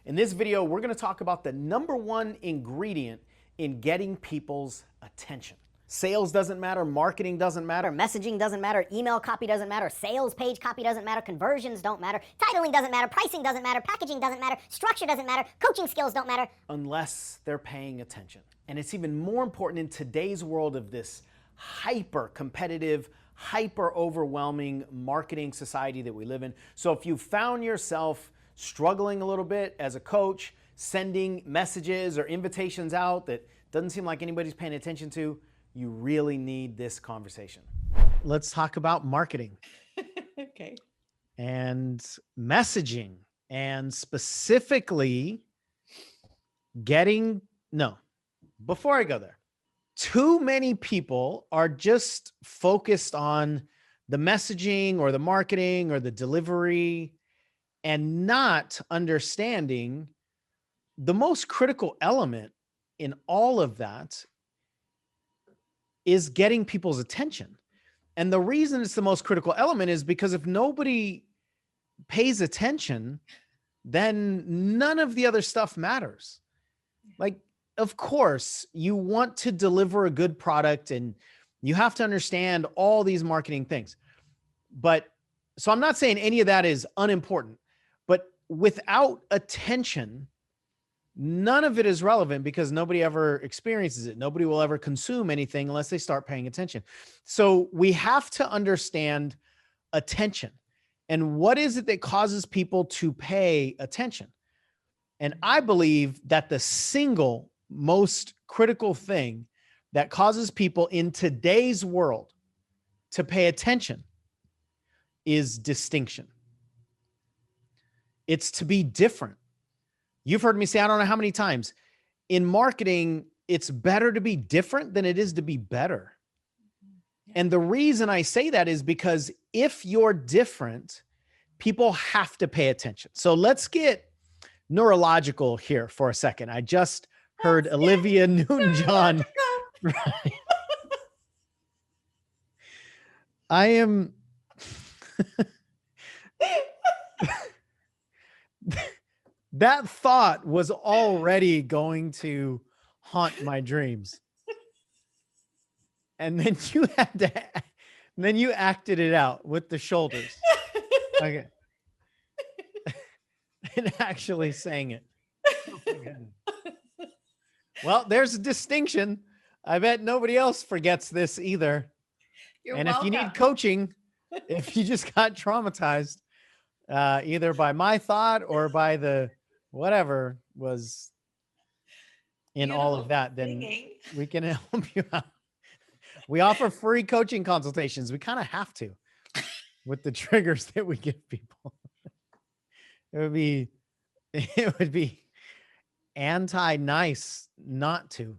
In this video, we're going to talk about the #1 ingredient in getting people's attention. Sales doesn't matter, marketing doesn't matter, Messaging doesn't matter, email copy doesn't matter, sales page copy doesn't matter, conversions don't matter, titling doesn't matter, pricing doesn't matter, packaging doesn't matter, structure doesn't matter, coaching skills don't matter. unless they're paying attention. And it's even more important in today's world of this hyper competitive, hyper overwhelming marketing society that we live in. So if you found yourself struggling a little bit as a coach, sending messages or invitations out that doesn't seem like anybody's paying attention to, you really need this conversation. Let's talk about marketing. Okay. And messaging, and specifically before I go there, too many people are just focused on the messaging or the marketing or the delivery and not understanding the most critical element in all of that is getting people's attention. And the reason it's the most critical element is because if nobody pays attention, then none of the other stuff matters. Like, of course, you want to deliver a good product and you have to understand all these marketing things. But so I'm not saying any of that is unimportant, but without attention, none of it is relevant because nobody ever experiences it. Nobody will ever consume anything unless they start paying attention. So we have to understand attention. And what is it that causes people to pay attention? And I believe that the single most critical thing that causes people in today's world to pay attention is distinction. It's to be different. You've heard me say, I don't know how many times, in marketing, it's better to be different than it is to be better. And the reason I say that is because if you're different, people have to pay attention. So let's get neurological here for a second. I just heard Olivia Newton-John. I am... That thought was already going to haunt my dreams. And then you acted it out with the shoulders. Okay. And actually sang it. Oh my goodness. Well, there's a distinction. I bet nobody else forgets this either. You're and welcome. If you need coaching, if you just got traumatized, either by my thought or by the whatever was in all of that, then we can help you out. We offer free coaching consultations. We kind of have to with the triggers that we give people. It would be anti-nice not to.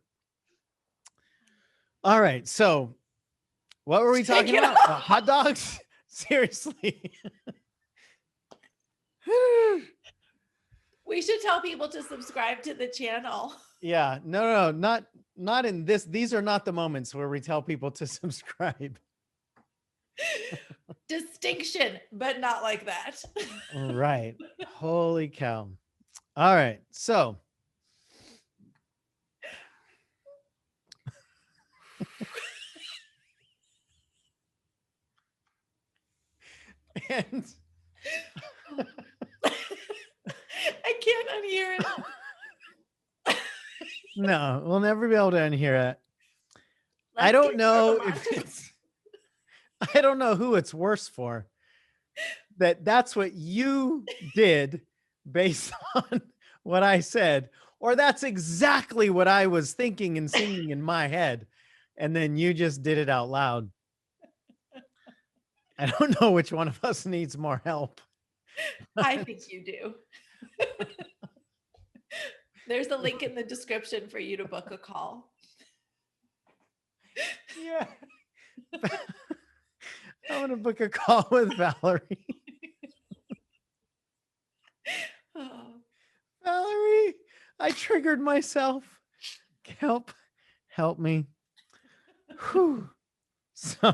All right. So what were we talking about? Hot dogs? Seriously. We should tell people to subscribe to the channel. Yeah, no, not in this. These are not the moments where we tell people to subscribe. Distinction, but not like that. Right. Holy cow. All right. So and I can't unhear it. no, we'll never be able to unhear it. I don't know I don't know who it's worse for. That's what you did based on what I said, or that's exactly what I was thinking and singing in my head, and then you just did it out loud. I don't know which one of us needs more help. I think you do. There's a link in the description for you to book a call. Yeah. I want to book a call with Valerie. Oh. Valerie, I triggered myself. Help me. Whew. So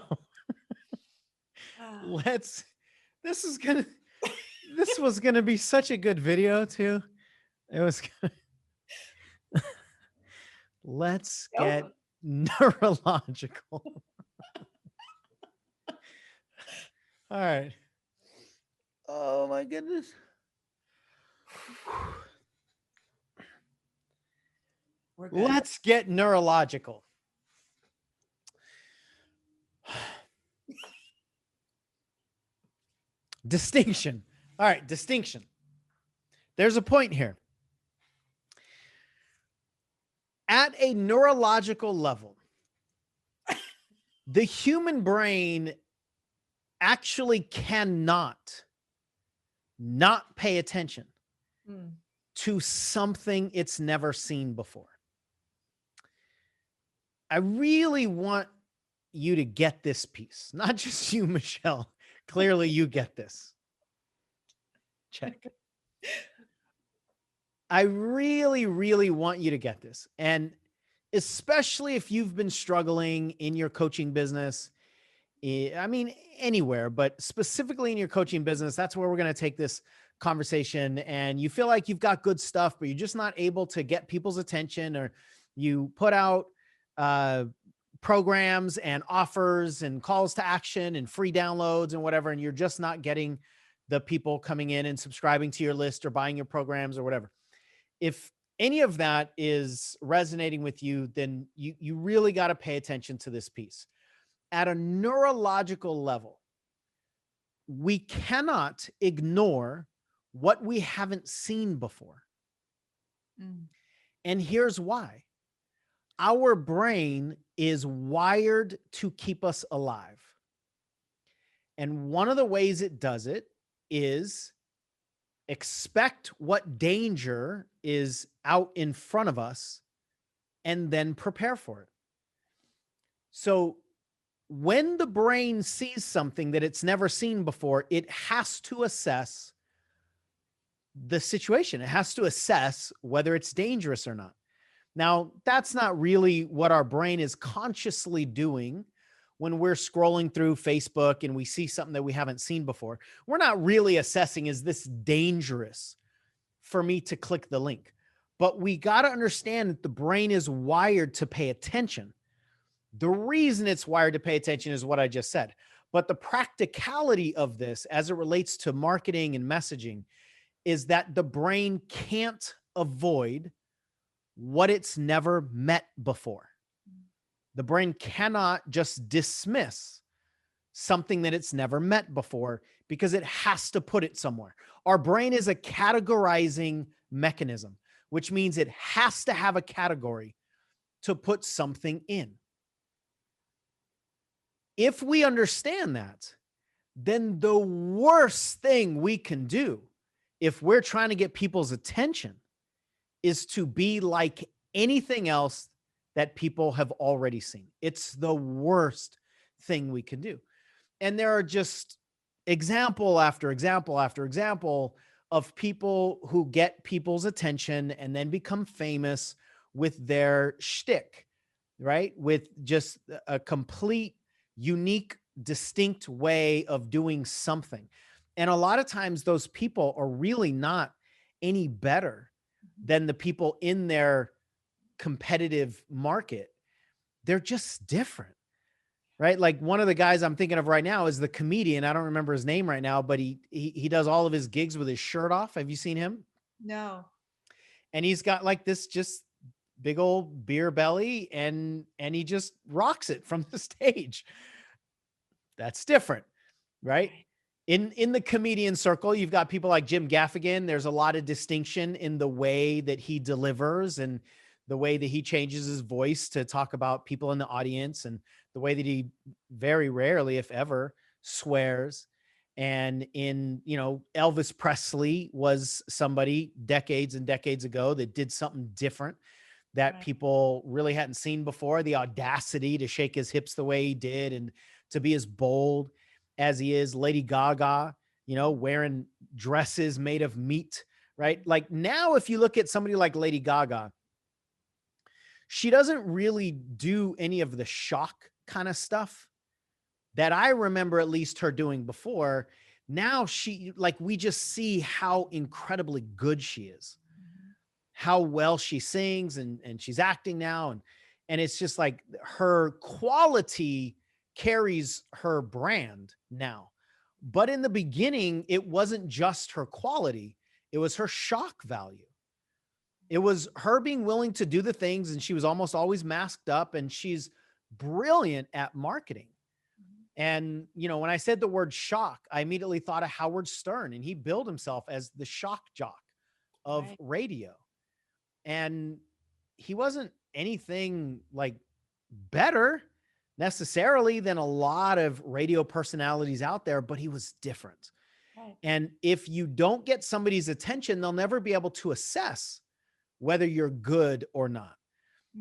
this was going to be such a good video too. It was good. Let's Go. get neurological. All right. Oh my goodness. We're good. Let's get neurological. Distinction. All right, distinction. There's a point here. At a neurological level, the human brain actually cannot not pay attention to something it's never seen before. I really want you to get this piece, not just you, Michelle. Clearly, you get this. Check. I really, really want you to get this. And especially if you've been struggling in your coaching business, I mean, anywhere, but specifically in your coaching business, that's where we're going to take this conversation. And you feel like you've got good stuff, but you're just not able to get people's attention, or you put out programs and offers and calls to action and free downloads and whatever, and you're just not getting the people coming in and subscribing to your list or buying your programs or whatever. If any of that is resonating with you, then you really got to pay attention to this piece. At a neurological level, we cannot ignore what we haven't seen before. And here's why. Our brain is wired to keep us alive. And one of the ways it does it is expect what danger is out in front of us and then prepare for it. So when the brain sees something that it's never seen before, it has to assess the situation. It has to assess whether it's dangerous or not. Now, that's not really what our brain is consciously doing when we're scrolling through Facebook and we see something that we haven't seen before. We're not really assessing, is this dangerous for me to click the link? But we got to understand that the brain is wired to pay attention. The reason it's wired to pay attention is what I just said. But the practicality of this as it relates to marketing and messaging is that the brain can't avoid what it's never met before. The brain cannot just dismiss something that it's never met before because it has to put it somewhere. Our brain is a categorizing mechanism, which means it has to have a category to put something in. If we understand that, then the worst thing we can do if we're trying to get people's attention is to be like anything else that people have already seen. It's the worst thing we can do. And there are just example after example after example of people who get people's attention and then become famous with their shtick, right? With just a complete, unique, distinct way of doing something. And a lot of times those people are really not any better than the people in their competitive market. They're just different, right? Like one of the guys I'm thinking of right now is the comedian. I don't remember his name right now, but he does all of his gigs with his shirt off. Have you seen him? No. And he's got like this just big old beer belly and he just rocks it from the stage. That's different, right? In the comedian circle, you've got people like Jim Gaffigan. There's a lot of distinction in the way that he delivers and the way that he changes his voice to talk about people in the audience, and the way that he very rarely, if ever, swears. And Elvis Presley was somebody decades and decades ago that did something different that people really hadn't seen before. The audacity to shake his hips the way he did and to be as bold as he is. Lady Gaga, wearing dresses made of meat, right? Like now, if you look at somebody like Lady Gaga, she doesn't really do any of the shock kind of stuff that I remember at least her doing before. Now we just see how incredibly good she is. how well she sings and she's acting now. And it's just like her quality carries her brand now. But in the beginning, it wasn't just her quality, it was her shock value. It was her being willing to do the things, and she was almost always masked up, and she's brilliant at marketing. And, when I said the word shock, I immediately thought of Howard Stern, and he billed himself as the shock jock of Right. radio. And he wasn't anything like better necessarily than a lot of radio personalities out there, but he was different. Right. And if you don't get somebody's attention, they'll never be able to assess whether you're good or not.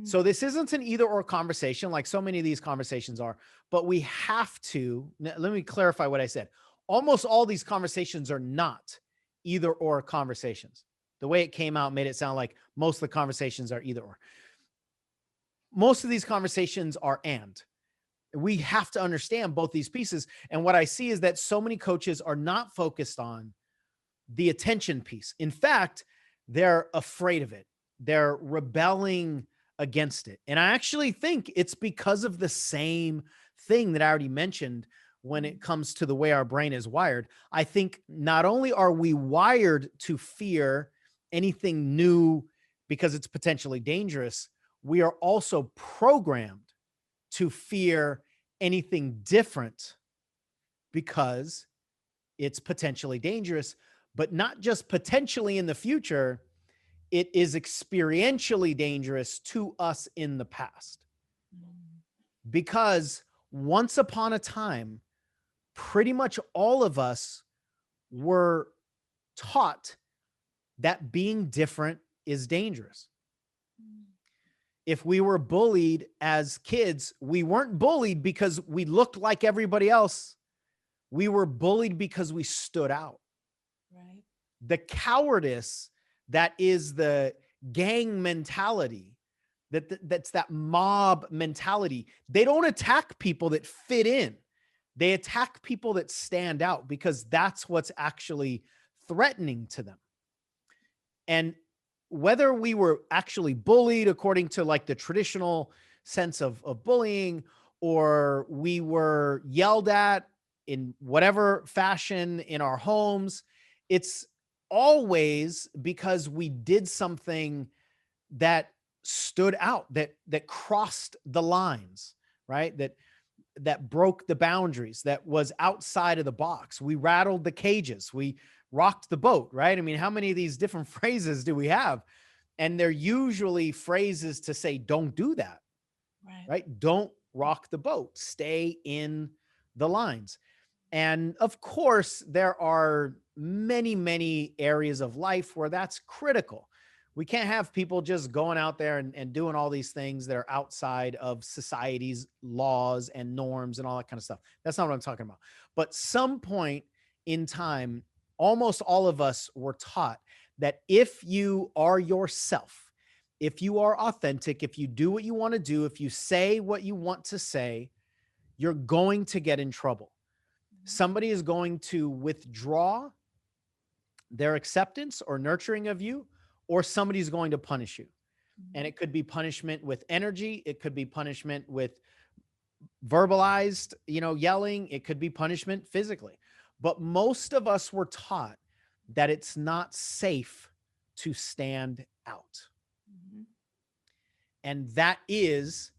So this isn't an either or conversation like so many of these conversations are, but we have to, let me clarify what I said. Almost all these conversations are not either or conversations. The way it came out made it sound like most of the conversations are either or. Most of these conversations are and. We have to understand both these pieces. And what I see is that so many coaches are not focused on the attention piece. In fact, they're afraid of it. They're rebelling against it. And I actually think it's because of the same thing that I already mentioned when it comes to the way our brain is wired. I think not only are we wired to fear anything new because it's potentially dangerous, we are also programmed to fear anything different because it's potentially dangerous, but not just potentially in the future. It is experientially dangerous to us in the past. Because once upon a time, pretty much all of us were taught that being different is dangerous. If we were bullied as kids, we weren't bullied because we looked like everybody else. We were bullied because we stood out. Right. The cowardice that is the gang mentality, that's that mob mentality. They don't attack people that fit in. They attack people that stand out because that's what's actually threatening to them. And whether we were actually bullied according to like the traditional sense of bullying, or we were yelled at in whatever fashion in our homes, it's always because we did something that stood out, that crossed the lines, right? That broke the boundaries, that was outside of the box. We rattled the cages. We rocked the boat, right? I mean, how many of these different phrases do we have? And they're usually phrases to say, don't do that, right? Don't rock the boat. Stay in the lines. And of course, there are many, many areas of life where that's critical. We can't have people just going out there and doing all these things that are outside of society's laws and norms and all that kind of stuff. That's not what I'm talking about. But some point in time, almost all of us were taught that if you are yourself, if you are authentic, if you do what you want to do, if you say what you want to say, you're going to get in trouble. Somebody is going to withdraw their acceptance or nurturing of you, or somebody's going to punish you. And it could be punishment with energy. It could be punishment with verbalized, yelling. It could be punishment physically. But most of us were taught that it's not safe to stand out. And that is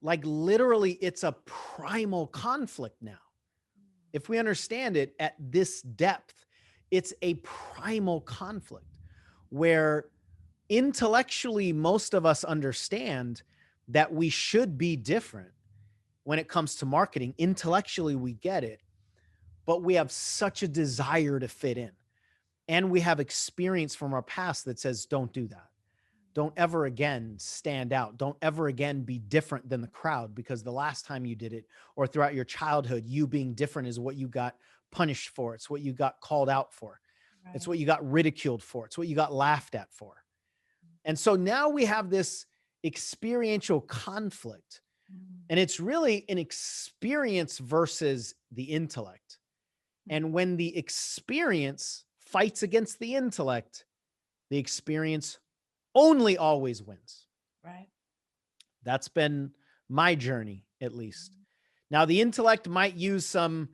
like literally, it's a primal conflict now. If we understand it at this depth, it's a primal conflict where intellectually most of us understand that we should be different when it comes to marketing. Intellectually, we get it, but we have such a desire to fit in. And we have experience from our past that says, don't do that. Don't ever again stand out. Don't ever again be different than the crowd, because the last time you did it, or throughout your childhood, you being different is what you got punished for. It's what you got called out for. Right. It's what you got ridiculed for. It's what you got laughed at for. And so now we have this experiential conflict, and it's really an experience versus the intellect. And when the experience fights against the intellect, the experience only always wins. Right. That's been my journey, at least. Now, the intellect might use some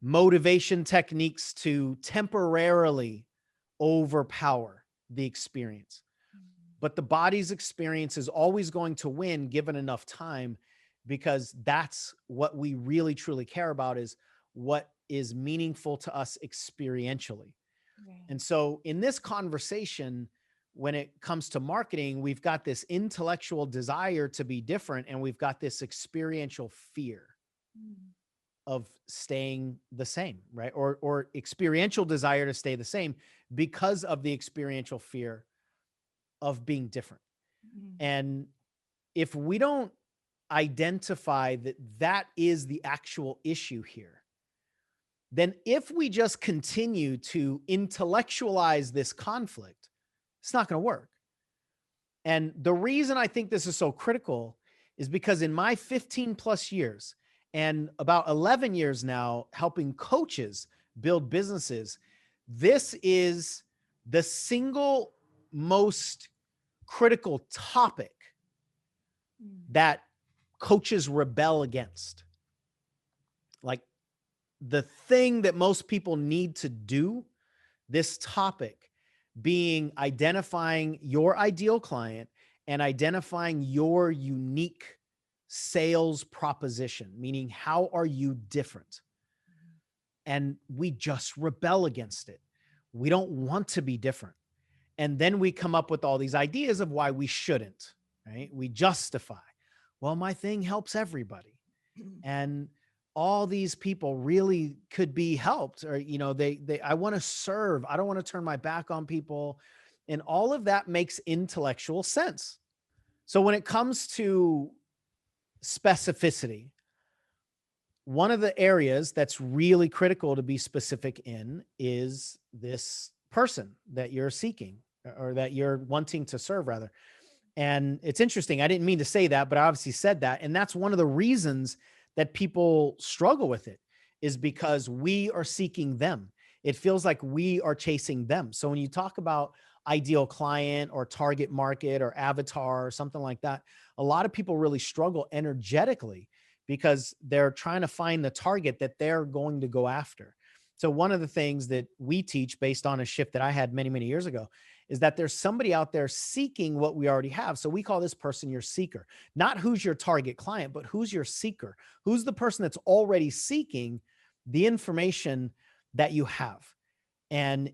motivation techniques to temporarily overpower the experience, but the body's experience is always going to win given enough time, because that's what we really truly care about, is what is meaningful to us experientially. Right. And so in this conversation, when it comes to marketing, we've got this intellectual desire to be different, and we've got this experiential fear of staying the same, right? Or experiential desire to stay the same because of the experiential fear of being different. And if we don't identify that that is the actual issue here, then if we just continue to intellectualize this conflict, it's not going to work. And the reason I think this is so critical is because in my 15 plus years and about 11 years now helping coaches build businesses, this is the single most critical topic that coaches rebel against. Like, the thing that most people need to do, this topic being identifying your ideal client and identifying your unique sales proposition, meaning how are you different? And we just rebel against it. We don't want to be different. And then we come up with all these ideas of why we shouldn't, right? We justify, well, my thing helps everybody. And all these people really could be helped, or, you know, I want to serve. I don't want to turn my back on people. And all of that makes intellectual sense. So when it comes to specificity, one of the areas that's really critical to be specific in is this person that you're seeking, or that you're wanting to serve, rather. And it's interesting. I didn't mean to say that, but I obviously said that. And that's one of the reasons that people struggle with it, is because we are seeking them. It feels like we are chasing them. So when you talk about ideal client or target market or avatar or something like that, a lot of people really struggle energetically because they're trying to find the target that they're going to go after. So one of the things that we teach based on a shift that I had many, many years ago is that there's somebody out there seeking what we already have. So we call this person your seeker, not who's your target client, but who's your seeker, who's the person that's already seeking the information that you have. And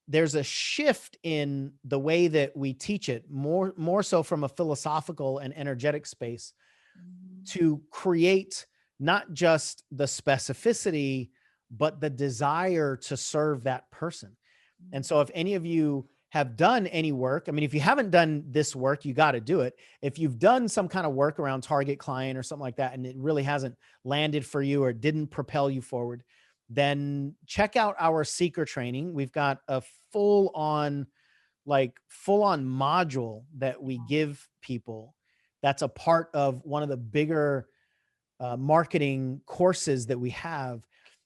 there's a shift in the way that we teach it, more so from a philosophical and energetic space, to create not just the specificity, but the desire to serve that person. And so if any of you have done any work, I mean, if you haven't done this work, you got to do it. If you've done some kind of work around target client or something like that, and it really hasn't landed for you or didn't propel you forward, then check out our seeker training. We've got a full-on module that we give people. That's a part of one of the bigger marketing courses that we have.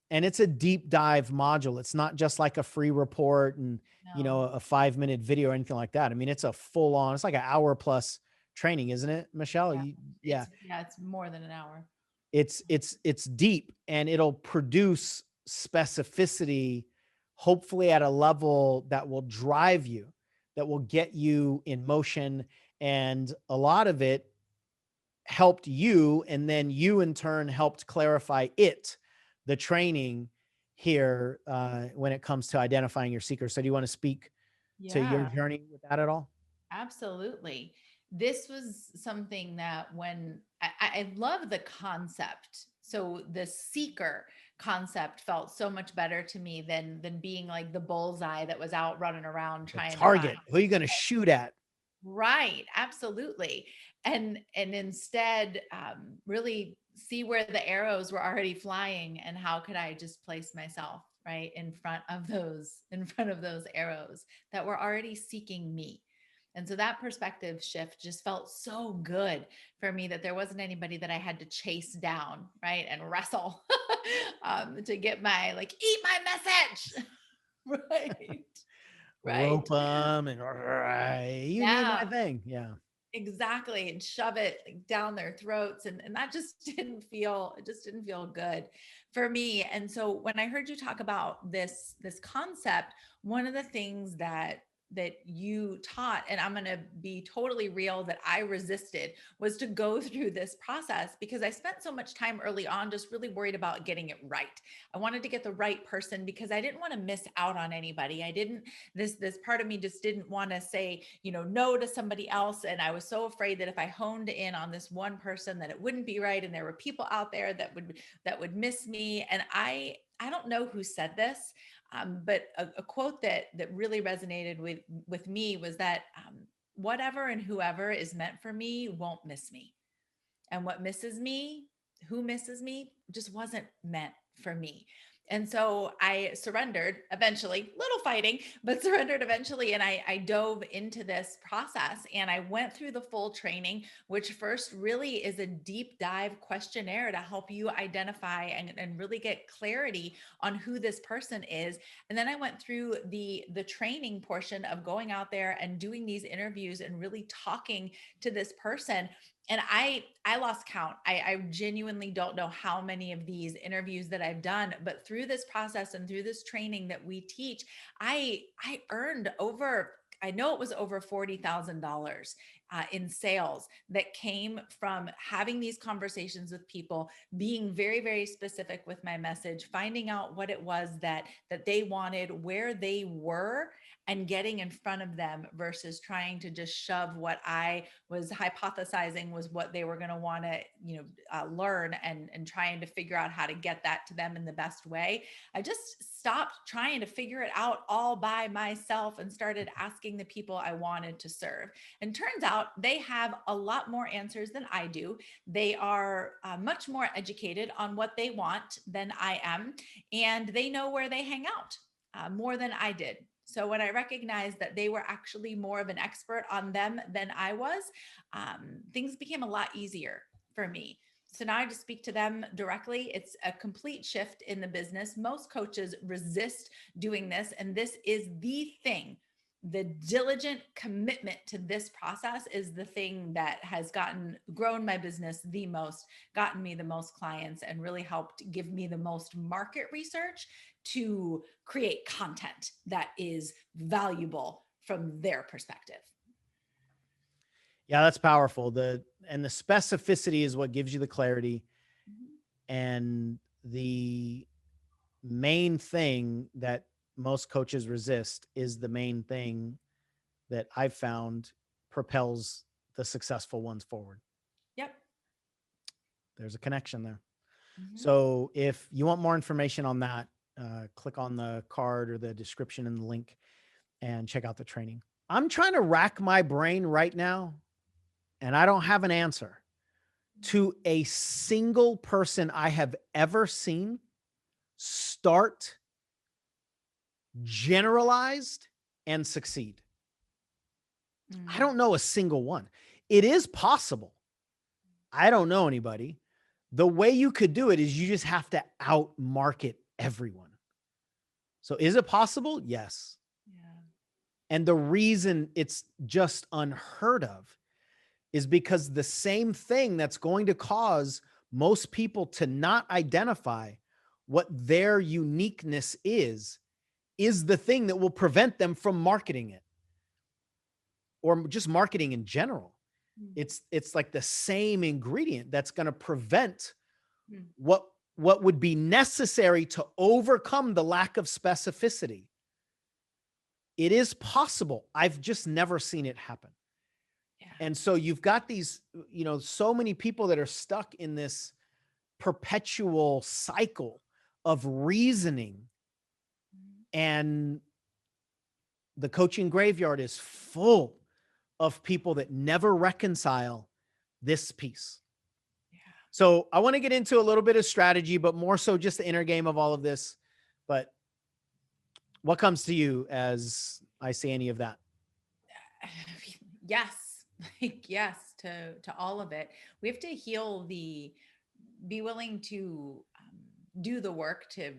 And it's a deep dive module. It's not just like a free report and, you know, a 5-minute video or anything like that. I mean, it's a full on, it's like an hour plus training, isn't it, Michelle? Yeah. It's more than an hour. It's deep, and it'll produce specificity, hopefully at a level that will drive you, that will get you in motion. And a lot of it helped you. And then you in turn helped clarify the training here when it comes to identifying your seeker. So do you want to speak to your journey with that at all? Absolutely. This was something that when I love the concept. So the seeker concept felt so much better to me than being like the bullseye that was out running around trying to target. find. Who are you going to shoot at? Right. Absolutely. And instead really see where the arrows were already flying, and how could I just place myself right in front of those arrows that were already seeking me. And so that perspective shift just felt so good for me, that there wasn't anybody that I had to chase down, right, and wrestle to get my eat my message. Right. Rope them and you need my thing. Yeah. Exactly. And shove it down their throats. And that just didn't feel good for me. And so when I heard you talk about this concept, one of the things that you taught, and I'm going to be totally real, that I resisted, was to go through this process, because I spent so much time early on just really worried about getting it right. I wanted to get the right person because I didn't want to miss out on anybody. I didn't, this part of me just didn't want to say, no to somebody else. And I was so afraid that if I honed in on this one person, that it wouldn't be right. And there were people out there that would miss me. And I don't know who said this, but a quote that really resonated with me was that whatever and whoever is meant for me won't miss me, and what misses me, who misses me, just wasn't meant for me. And so I surrendered eventually, little fighting, but surrendered eventually. And I dove into this process, and I went through the full training, which first really is a deep dive questionnaire to help you identify and really get clarity on who this person is. And then I went through the training portion of going out there and doing these interviews and really talking to this person. And I lost count. I genuinely don't know how many of these interviews that I've done, but through this process and through this training that we teach, I earned over, I know it was over $40,000 in sales that came from having these conversations with people, being very, very specific with my message, finding out what it was that they wanted, where they were, and getting in front of them versus trying to just shove what I was hypothesizing was what they were going to want to, learn, and trying to figure out how to get that to them in the best way. I just stopped trying to figure it out all by myself and started asking the people I wanted to serve. And turns out they have a lot more answers than I do. They are much more educated on what they want than I am, and they know where they hang out more than I did. So when I recognized that they were actually more of an expert on them than I was, things became a lot easier for me. So now I just speak to them directly. It's a complete shift in the business. Most coaches resist doing this, and this is the thing. The diligent commitment to this process is the thing that has grown my business the most, gotten me the most clients, and really helped give me the most market research to create content that is valuable from their perspective. Yeah, that's powerful. The specificity is what gives you the clarity. And the main thing that most coaches resist is the main thing that I've found propels the successful ones forward. Yep. There's a connection there. Mm-hmm. So if you want more information on that, click on the card or the description in the link and check out the training. I'm trying to rack my brain right now, and I don't have an answer to a single person I have ever seen start, generalized, and succeed. I don't know a single one. It is possible. I don't know anybody. The way you could do it is you just have to out market everyone. So is it possible? Yes. Yeah. And the reason it's just unheard of is because the same thing that's going to cause most people to not identify what their uniqueness is the thing that will prevent them from marketing it, or just marketing in general. It's like the same ingredient that's going to prevent what would be necessary to overcome the lack of specificity. It is possible. I've just never seen it happen. Yeah. And so you've got these, so many people that are stuck in this perpetual cycle of reasoning, and the coaching graveyard is full of people that never reconcile this piece. Yeah. So I want to get into a little bit of strategy, but more so just the inner game of all of this. But what comes to you as I say any of that? Yes. Yes to all of it. We have to be willing to do the work to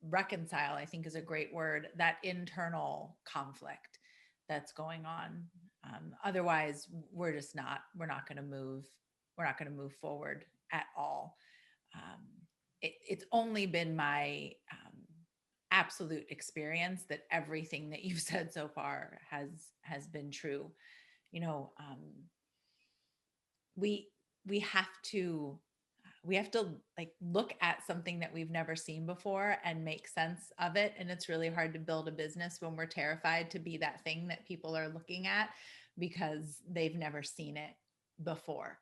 reconcile, I think is a great word, that internal conflict that's going on. Otherwise, we're not going to move. We're not going to move forward at all. It's only been my absolute experience that everything that you've said so far has been true. You know, we have to like look at something that we've never seen before and make sense of it. And it's really hard to build a business when we're terrified to be that thing that people are looking at because they've never seen it before.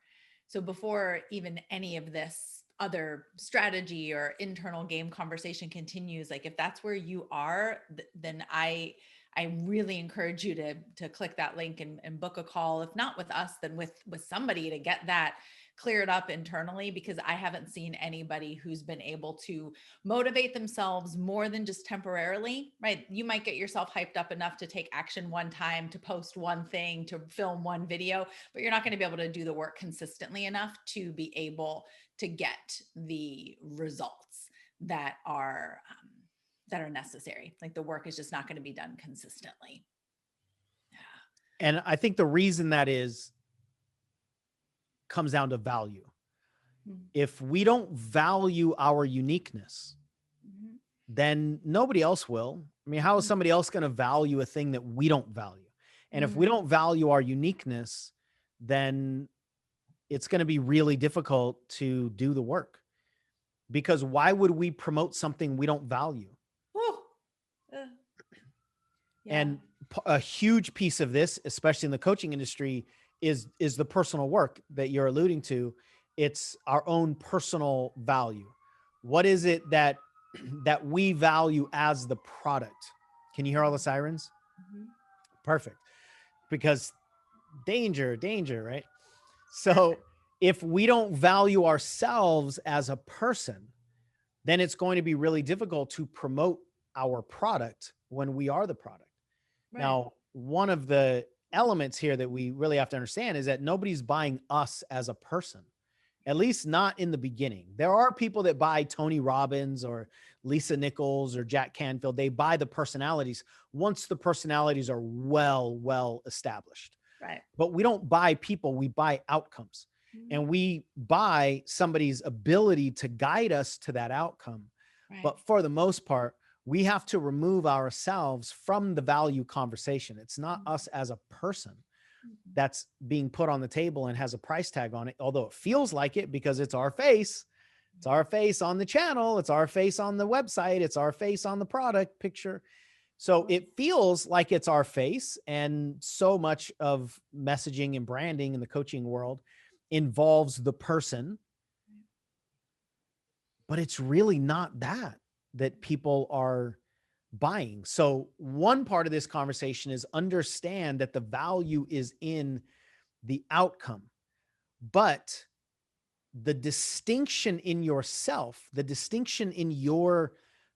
So before even any of this other strategy or internal game conversation continues, like if that's where you are, then I really encourage you to click that link and book a call. If not with us, then with somebody to get that cleared up internally, because I haven't seen anybody who's been able to motivate themselves more than just temporarily, right? You might get yourself hyped up enough to take action one time, to post one thing, to film one video, but you're not going to be able to do the work consistently enough to be able to get the results that are necessary. Like the work is just not going to be done consistently. And I think the reason that comes down to value. If we don't value our uniqueness, then nobody else will. I mean, how is somebody else going to value a thing that we don't value? And if we don't value our uniqueness, then it's going to be really difficult to do the work. Because why would we promote something we don't value? And a huge piece of this, especially in the coaching industry, is the personal work that you're alluding to. It's our own personal value. What is it that we value as the product? Can you hear all the sirens? Perfect. Because danger, right? So if we don't value ourselves as a person, then it's going to be really difficult to promote our product when we are the product. Right. Now, one of the elements here that we really have to understand is that nobody's buying us as a person, at least not in the beginning. There are people that buy Tony Robbins or Lisa Nichols or Jack Canfield. They buy the personalities once the personalities are well established. Right. But we don't buy people, we buy outcomes. And we buy somebody's ability to guide us to that outcome. Right. But for the most part, we have to remove ourselves from the value conversation. It's not us as a person that's being put on the table and has a price tag on it, although it feels like it because it's our face. It's our face on the channel. It's our face on the website. It's our face on the product picture. So it feels like it's our face, and so much of messaging and branding in the coaching world involves the person, but it's really not that people are buying. So one part of this conversation is understand that the value is in the outcome, but the distinction in yourself, the distinction in your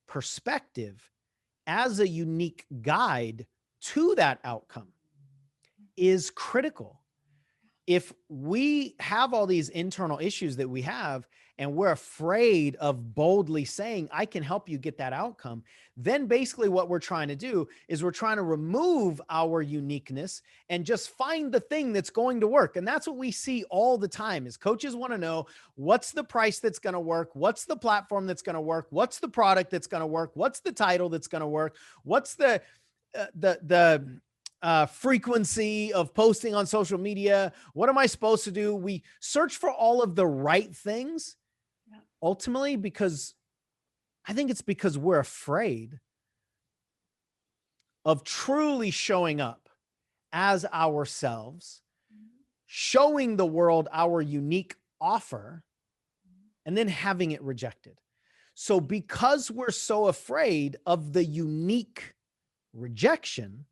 perspective as a unique guide to that outcome is critical. If we have all these internal issues that we have, and we're afraid of boldly saying, I can help you get that outcome, then basically what we're trying to do is we're trying to remove our uniqueness and just find the thing that's going to work. And that's what we see all the time is coaches want to know what's the price that's going to work? What's the platform that's going to work? What's the product that's going to work? What's the title that's going to work? What's the frequency of posting on social media? What am I supposed to do? We search for all of the right things. Ultimately, because I think it's because we're afraid of truly showing up as ourselves, showing the world our unique offer, and then having it rejected. So because we're so afraid of the unique rejection,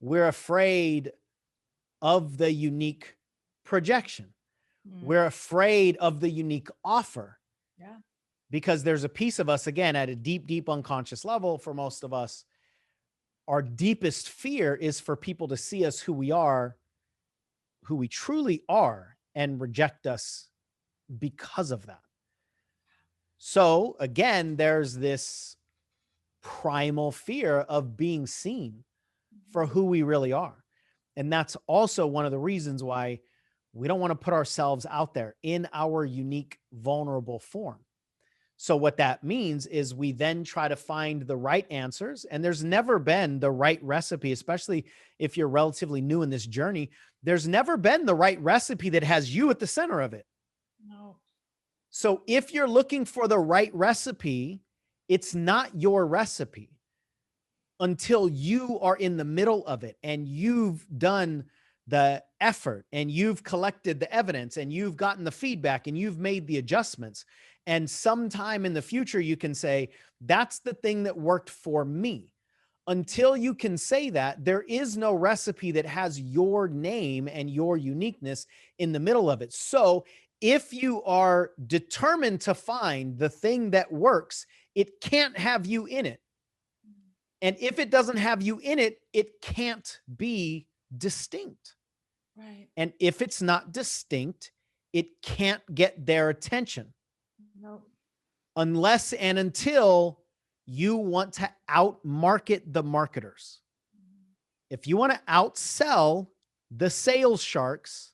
we're afraid of the unique projection. We're afraid of the unique offer. Yeah. Because there's a piece of us, again, at a deep unconscious level for most of us, our deepest fear is for people to see us who we are, who we truly are, and reject us because of that. So again, there's this primal fear of being seen for who we really are. And that's also one of the reasons why we don't want to put ourselves out there in our unique, vulnerable form. So what that means is we then try to find the right answers. And there's never been the right recipe, especially if you're relatively new in this journey. There's never been the right recipe that has you at the center of it. No. So if you're looking for the right recipe, it's not your recipe until you are in the middle of it and you've done the effort and you've collected the evidence and you've gotten the feedback and you've made the adjustments. And sometime in the future, you can say, that's the thing that worked for me. Until you can say that, there is no recipe that has your name and your uniqueness in the middle of it. So if you are determined to find the thing that works, it can't have you in it. And if it doesn't have you in it, it can't be distinct. Right. And if it's not distinct, it can't get their attention. Nope. Unless and until you want to outmarket the marketers. If you want to outsell the sales sharks,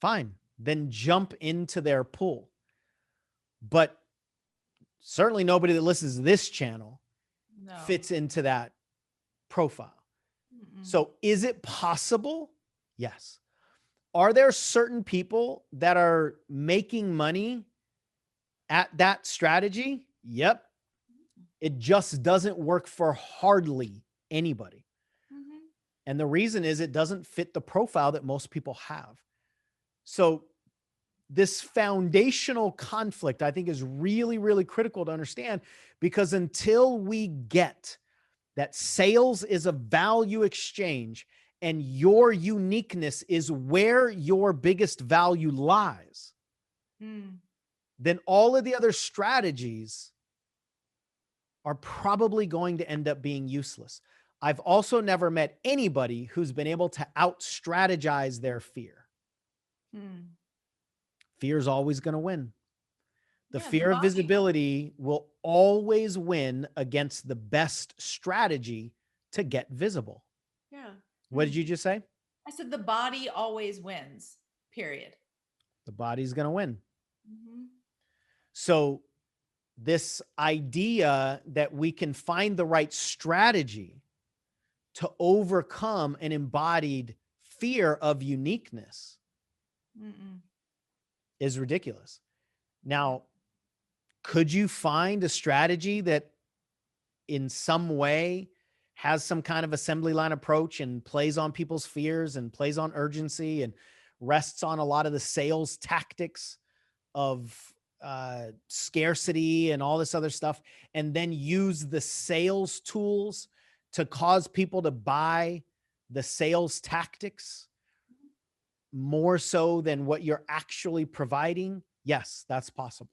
fine, then jump into their pool. But certainly nobody that listens to this channel fits into that profile. So is it possible? Yes. Are there certain people that are making money at that strategy? Yep. It just doesn't work for hardly anybody. And the reason is it doesn't fit the profile that most people have. So this foundational conflict, I think, is really, really critical to understand, because until we get that sales is a value exchange and your uniqueness is where your biggest value lies, then all of the other strategies are probably going to end up being useless. I've also never met anybody who's been able to out-strategize their fear. Fear is always going to win. The fear of visibility will always win against the best strategy to get visible. Yeah. What did you just say? I said the body always wins, period. The body's going to win. So this idea that we can find the right strategy to overcome an embodied fear of uniqueness is ridiculous. Now, could you find a strategy that in some way has some kind of assembly line approach and plays on people's fears and plays on urgency and rests on a lot of the sales tactics of scarcity and all this other stuff, and then use the sales tools to cause people to buy the sales tactics more so than what you're actually providing? Yes, that's possible.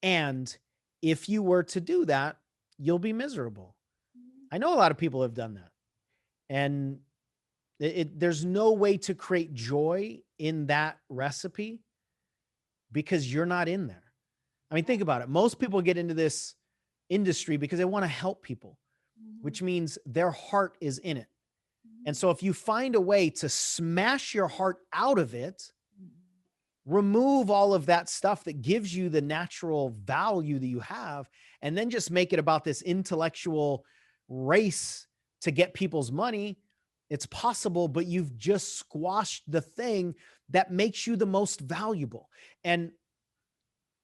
And if you were to do that, you'll be miserable. I know a lot of people have done that. And there's no way to create joy in that recipe because you're not in there. I mean, think about it. Most people get into this industry because they want to help people, which means their heart is in it. And so if you find a way to smash your heart out of it, remove all of that stuff that gives you the natural value that you have, and then just make it about this intellectual race to get people's money, it's possible, but you've just squashed the thing that makes you the most valuable. And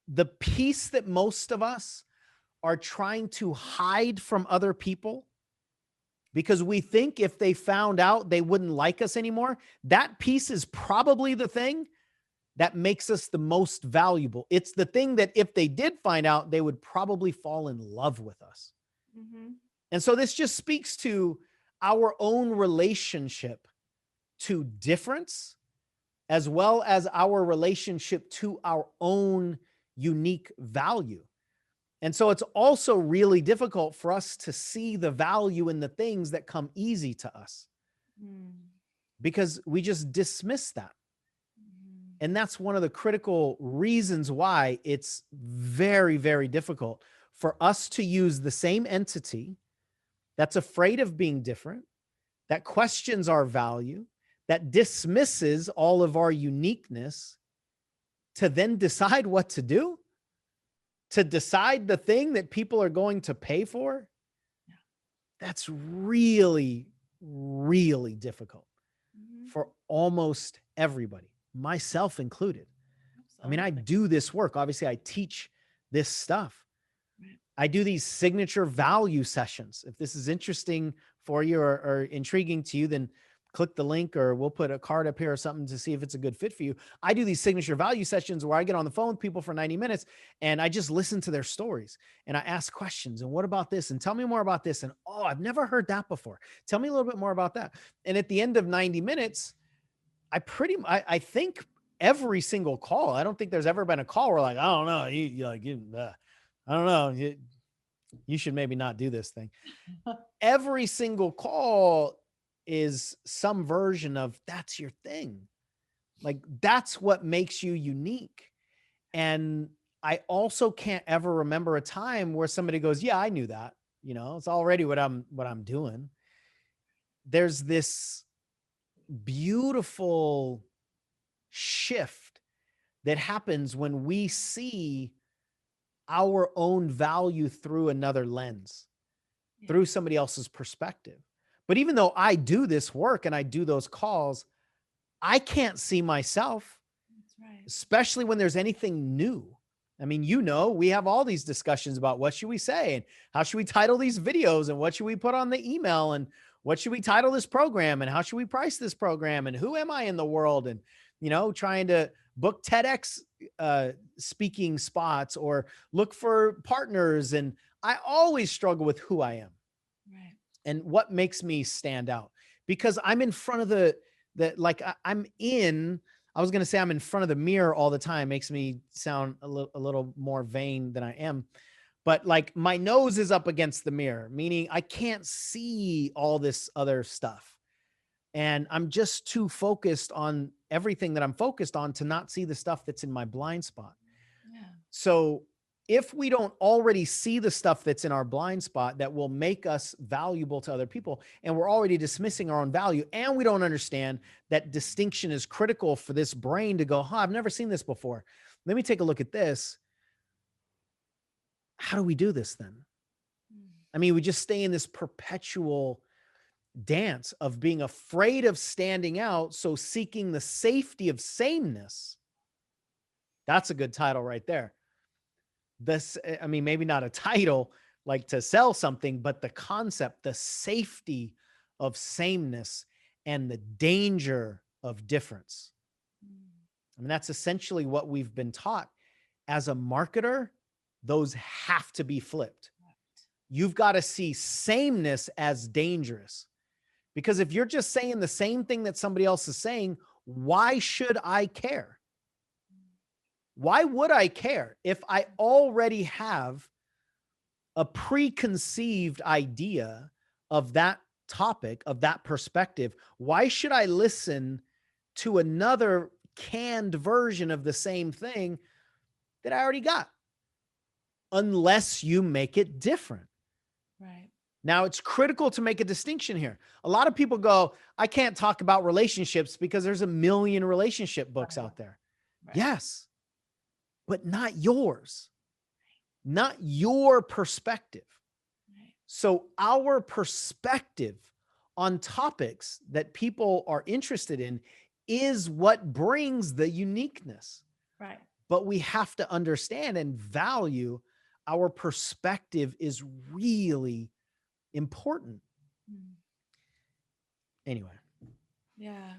the piece that most of us are trying to hide from other people because we think if they found out they wouldn't like us anymore, that piece is probably the thing that makes us the most valuable. It's the thing that if they did find out, they would probably fall in love with us. And so this just speaks to our own relationship to difference, as well as our relationship to our own unique value. And so it's also really difficult for us to see the value in the things that come easy to us because we just dismiss that. And that's one of the critical reasons why it's very, very difficult for us to use the same entity that's afraid of being different, that questions our value, that dismisses all of our uniqueness, to then decide what to do, to decide the thing that people are going to pay for. That's really, really difficult for almost everybody, myself included. I mean, I do this work. Obviously, I teach this stuff. I do these signature value sessions. If this is interesting for you or intriguing to you, then click the link, or we'll put a card up here or something to see if it's a good fit for you. I do these signature value sessions where I get on the phone with people for 90 minutes and I just listen to their stories and I ask questions. And what about this? And tell me more about this. And, oh, I've never heard that before. Tell me a little bit more about that. And at the end of 90 minutes, I think every single call, I don't think there's ever been a call where like, I don't know, I don't know, you should maybe not do this thing. Every single call is some version of that's your thing. Like, that's what makes you unique. And I also can't ever remember a time where somebody goes, yeah, I knew that, it's already what I'm doing. There's this beautiful shift that happens when we see our own value through another lens, through somebody else's perspective. But even though I do this work and I do those calls, I can't see myself. That's right. Especially when there's anything new. I mean, we have all these discussions about what should we say and how should we title these videos and what should we put on the email and what should we title this program and how should we price this program and who am I in the world, and, trying to book TEDx speaking spots or look for partners. And I always struggle with who I am. Right. And what makes me stand out, because I'm in front of I'm in front of the mirror all the time. Makes me sound a little more vain than I am. But like, my nose is up against the mirror, meaning I can't see all this other stuff. And I'm just too focused on everything that I'm focused on to not see the stuff that's in my blind spot. Yeah. So if we don't already see the stuff that's in our blind spot that will make us valuable to other people, and we're already dismissing our own value, and we don't understand that distinction is critical for this brain to go, I've never seen this before. Let me take a look at this. How do we do this then? I mean, we just stay in this perpetual dance of being afraid of standing out. So seeking the safety of sameness. That's a good title right there. Maybe not a title like to sell something, but the concept, the safety of sameness and the danger of difference. I mean, that's essentially what we've been taught. As a marketer, those have to be flipped. You've got to see sameness as dangerous. Because if you're just saying the same thing that somebody else is saying, why should I care? Why would I care if I already have a preconceived idea of that topic, of that perspective? Why should I listen to another canned version of the same thing that I already got? Unless you make it different. Right. Now, it's critical to make a distinction here. A lot of people go, I can't talk about relationships because there's a million relationship books out there. Right. Yes, but not yours, not your perspective. Right. So our perspective on topics that people are interested in is what brings the uniqueness. Right. But we have to understand and value our perspective is really important. Anyway. Yeah.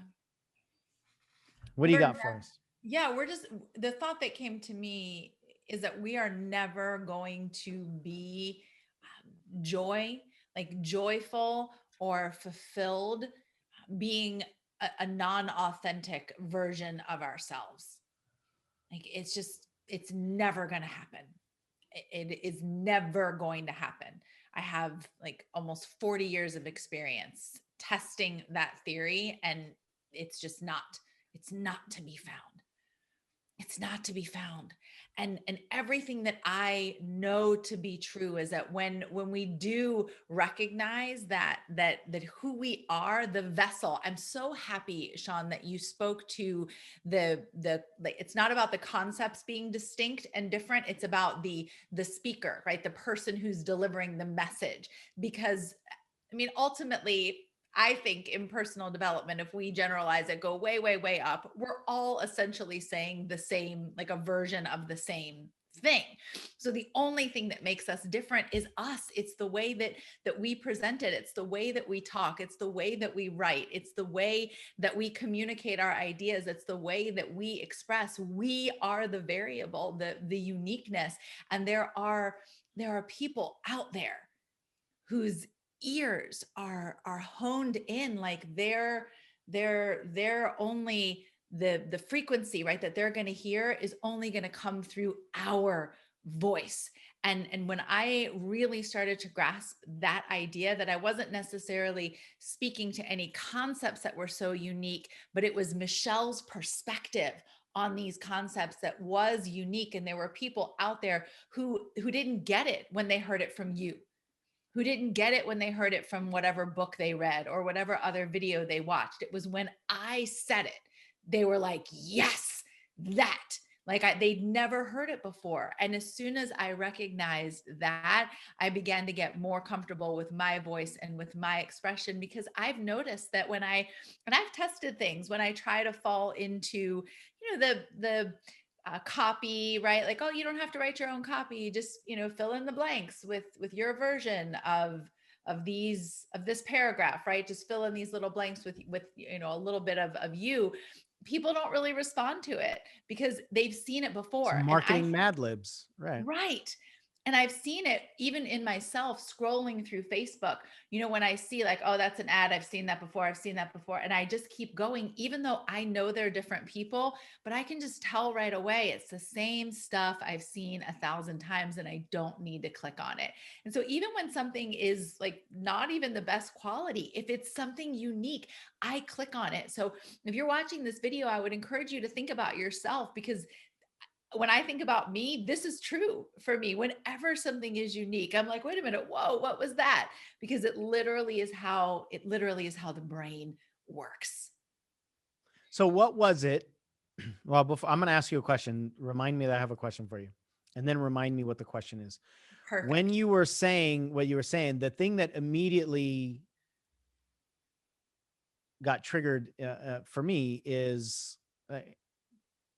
What do you got for us? Yeah, the thought that came to me is that we are never going to be joyful or fulfilled being a non-authentic version of ourselves. Like, it's never going to happen. It is never going to happen. I have like almost 40 years of experience testing that theory, and it's not to be found. it's not to be found. And everything that I know to be true is that when we do recognize that who we are, the vessel. I'm so happy, Sean, that you spoke to the like, it's not about the concepts being distinct and different. It's about the speaker, right? The person who's delivering the message. Because I mean, ultimately, I think in personal development, if we generalize it, go way, way, way up, we're all essentially saying the same, like a version of the same thing. So the only thing that makes us different is us. It's the way that we present it. It's the way that we talk. It's the way that we write. It's the way that we communicate our ideas. It's the way that we express. We are the variable, the uniqueness. And there are people out there whose ears are honed in, like they're only the frequency, right, that they're going to hear is only going to come through our voice. And when I really started to grasp that idea, that I wasn't necessarily speaking to any concepts that were so unique, but it was Michelle's perspective on these concepts that was unique, and there were people out there who didn't get it when they heard it from you, who didn't get it when they heard it from whatever book they read or whatever other video they watched. It was when I said it, they were like, yes, that. Like they'd never heard it before. And as soon as I recognized that, I began to get more comfortable with my voice and with my expression, because I've noticed that when I've tested things, when I try to fall into, the copy, right? Like, oh, you don't have to write your own copy. Just, fill in the blanks with your version of this paragraph, right? Just fill in these little blanks with a little bit of you. People don't really respond to it because they've seen it It's before. marketing Mad Libs, right? Right. And I've seen it even in myself scrolling through Facebook, when I see like, oh, that's an ad. I've seen that before. I've seen that before. And I just keep going, even though I know they're different people, but I can just tell right away, it's the same stuff I've seen 1,000 times and I don't need to click on it. And so even when something is like not even the best quality, if it's something unique, I click on it. So if you're watching this video, I would encourage you to think about yourself, because when I think about me, this is true for me. Whenever something is unique, I'm like, wait a minute, whoa, what was that? Because it literally is how the brain works. So what was it? Well, before, I'm going to ask you a question. Remind me that I have a question for you, and then remind me what the question is. Perfect. When you were saying what you were saying, the thing that immediately got triggered for me is, let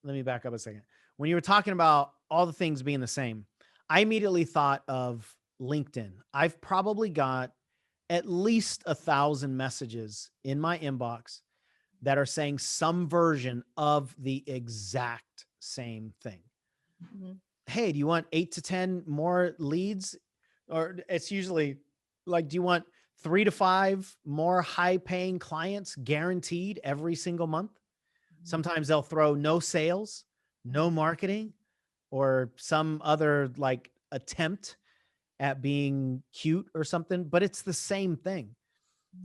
me back up a second. When you were talking about all the things being the same, I immediately thought of LinkedIn. I've probably got at least 1,000 messages in my inbox that are saying some version of the exact same thing. Mm-hmm. Hey, do you want 8 to 10 more leads? Or it's usually like, do you want 3 to 5 more high paying clients guaranteed every single month? Mm-hmm. Sometimes they'll throw no sales, no marketing, or some other like attempt at being cute or something, but it's the same thing.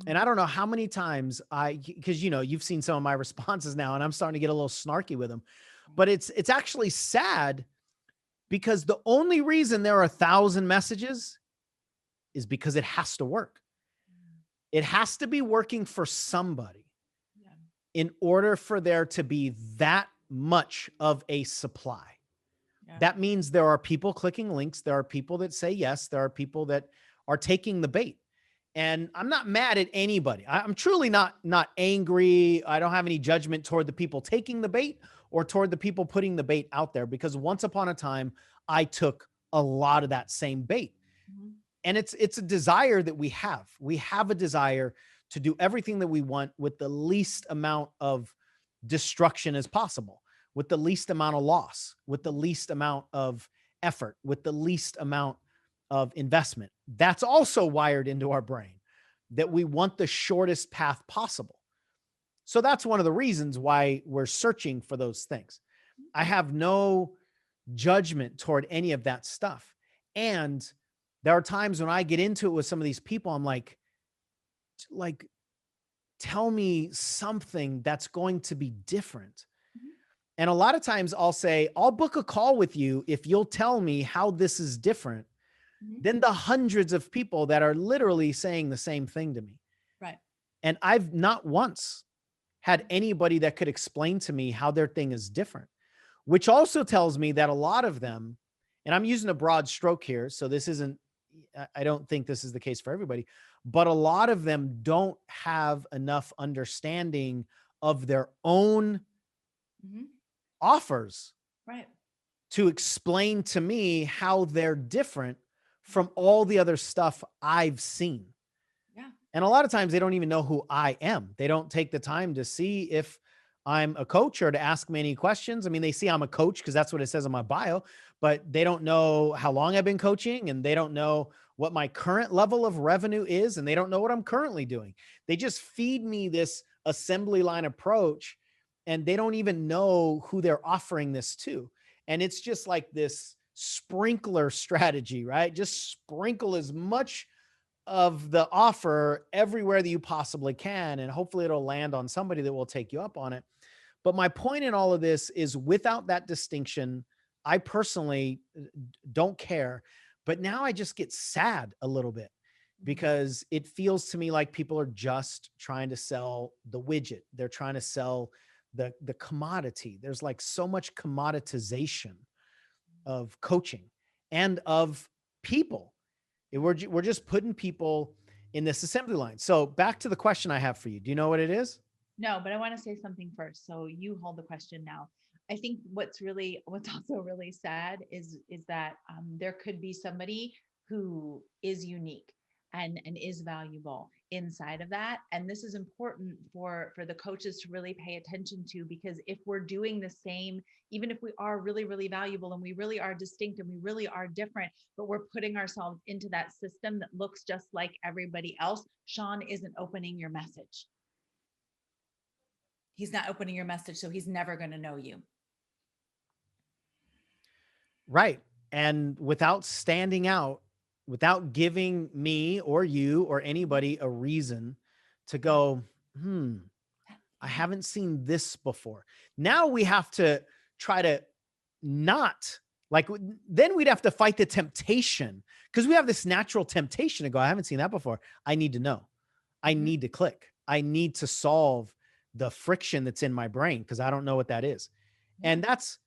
And I don't know how many times because you've seen some of my responses now, and I'm starting to get a little snarky with them, but it's actually sad, because the only reason there are 1,000 messages is because it has to work. It has to be working for somebody in order for there to be that much of a supply. Yeah. That means there are people clicking links. There are people that say yes. There are people that are taking the bait. And I'm not mad at anybody. I'm truly not angry. I don't have any judgment toward the people taking the bait or toward the people putting the bait out there, because once upon a time, I took a lot of that same bait. Mm-hmm. And it's a desire that we have. We have a desire to do everything that we want with the least amount of destruction as possible, with the least amount of loss, with the least amount of effort, with the least amount of investment. That's also wired into our brain, that we want the shortest path possible. So that's one of the reasons why we're searching for those things. I have no judgment toward any of that stuff. And there are times when I get into it with some of these people, I'm like, tell me something that's going to be different. And a lot of times I'll say, I'll book a call with you if you'll tell me how this is different Mhm. than the hundreds of people that are literally saying the same thing to me. Right. And I've not once had anybody that could explain to me how their thing is different, which also tells me that a lot of them, and I'm using a broad stroke here, so this isn't, I don't think this is the case for everybody, but a lot of them don't have enough understanding of their own Mhm. offers Right. to explain to me how they're different from all the other stuff I've seen. Yeah. And a lot of times they don't even know who I am. They don't take the time to see if I'm a coach or to ask me any questions. I mean, they see I'm a coach because that's what it says on my bio, but they don't know how long I've been coaching, and they don't know what my current level of revenue is, and they don't know what I'm currently doing. They just feed me this assembly line approach, and they don't even know who they're offering this to. And it's just like this sprinkler strategy, right? Just sprinkle as much of the offer everywhere that you possibly can, and hopefully it'll land on somebody that will take you up on it. But my point in all of this is, without that distinction, I personally don't care. But now I just get sad a little bit, because it feels to me like people are just trying to sell the widget. They're trying to sell the commodity. There's like so much commoditization of coaching and of people. We're just putting people in this assembly line. So back to the question I have for you. Do you know what it is? No, but I want to say something first. So you hold the question now. I think what's also really sad is that there could be somebody who is unique and is valuable inside of that. And this is important for the coaches to really pay attention to, because if we're doing the same, even if we are really, really valuable and we really are distinct and we really are different, but we're putting ourselves into that system that looks just like everybody else, Sean isn't opening your message. He's not opening your message, so he's never going to know you. Right. And without standing out, without giving me or you or anybody a reason to go, I haven't seen this before. Now we have to try to not, like, then we'd have to fight the temptation, because we have this natural temptation to go, I haven't seen that before. I need to know. I need to click. I need to solve the friction that's in my brain, because I don't know what that is. And that's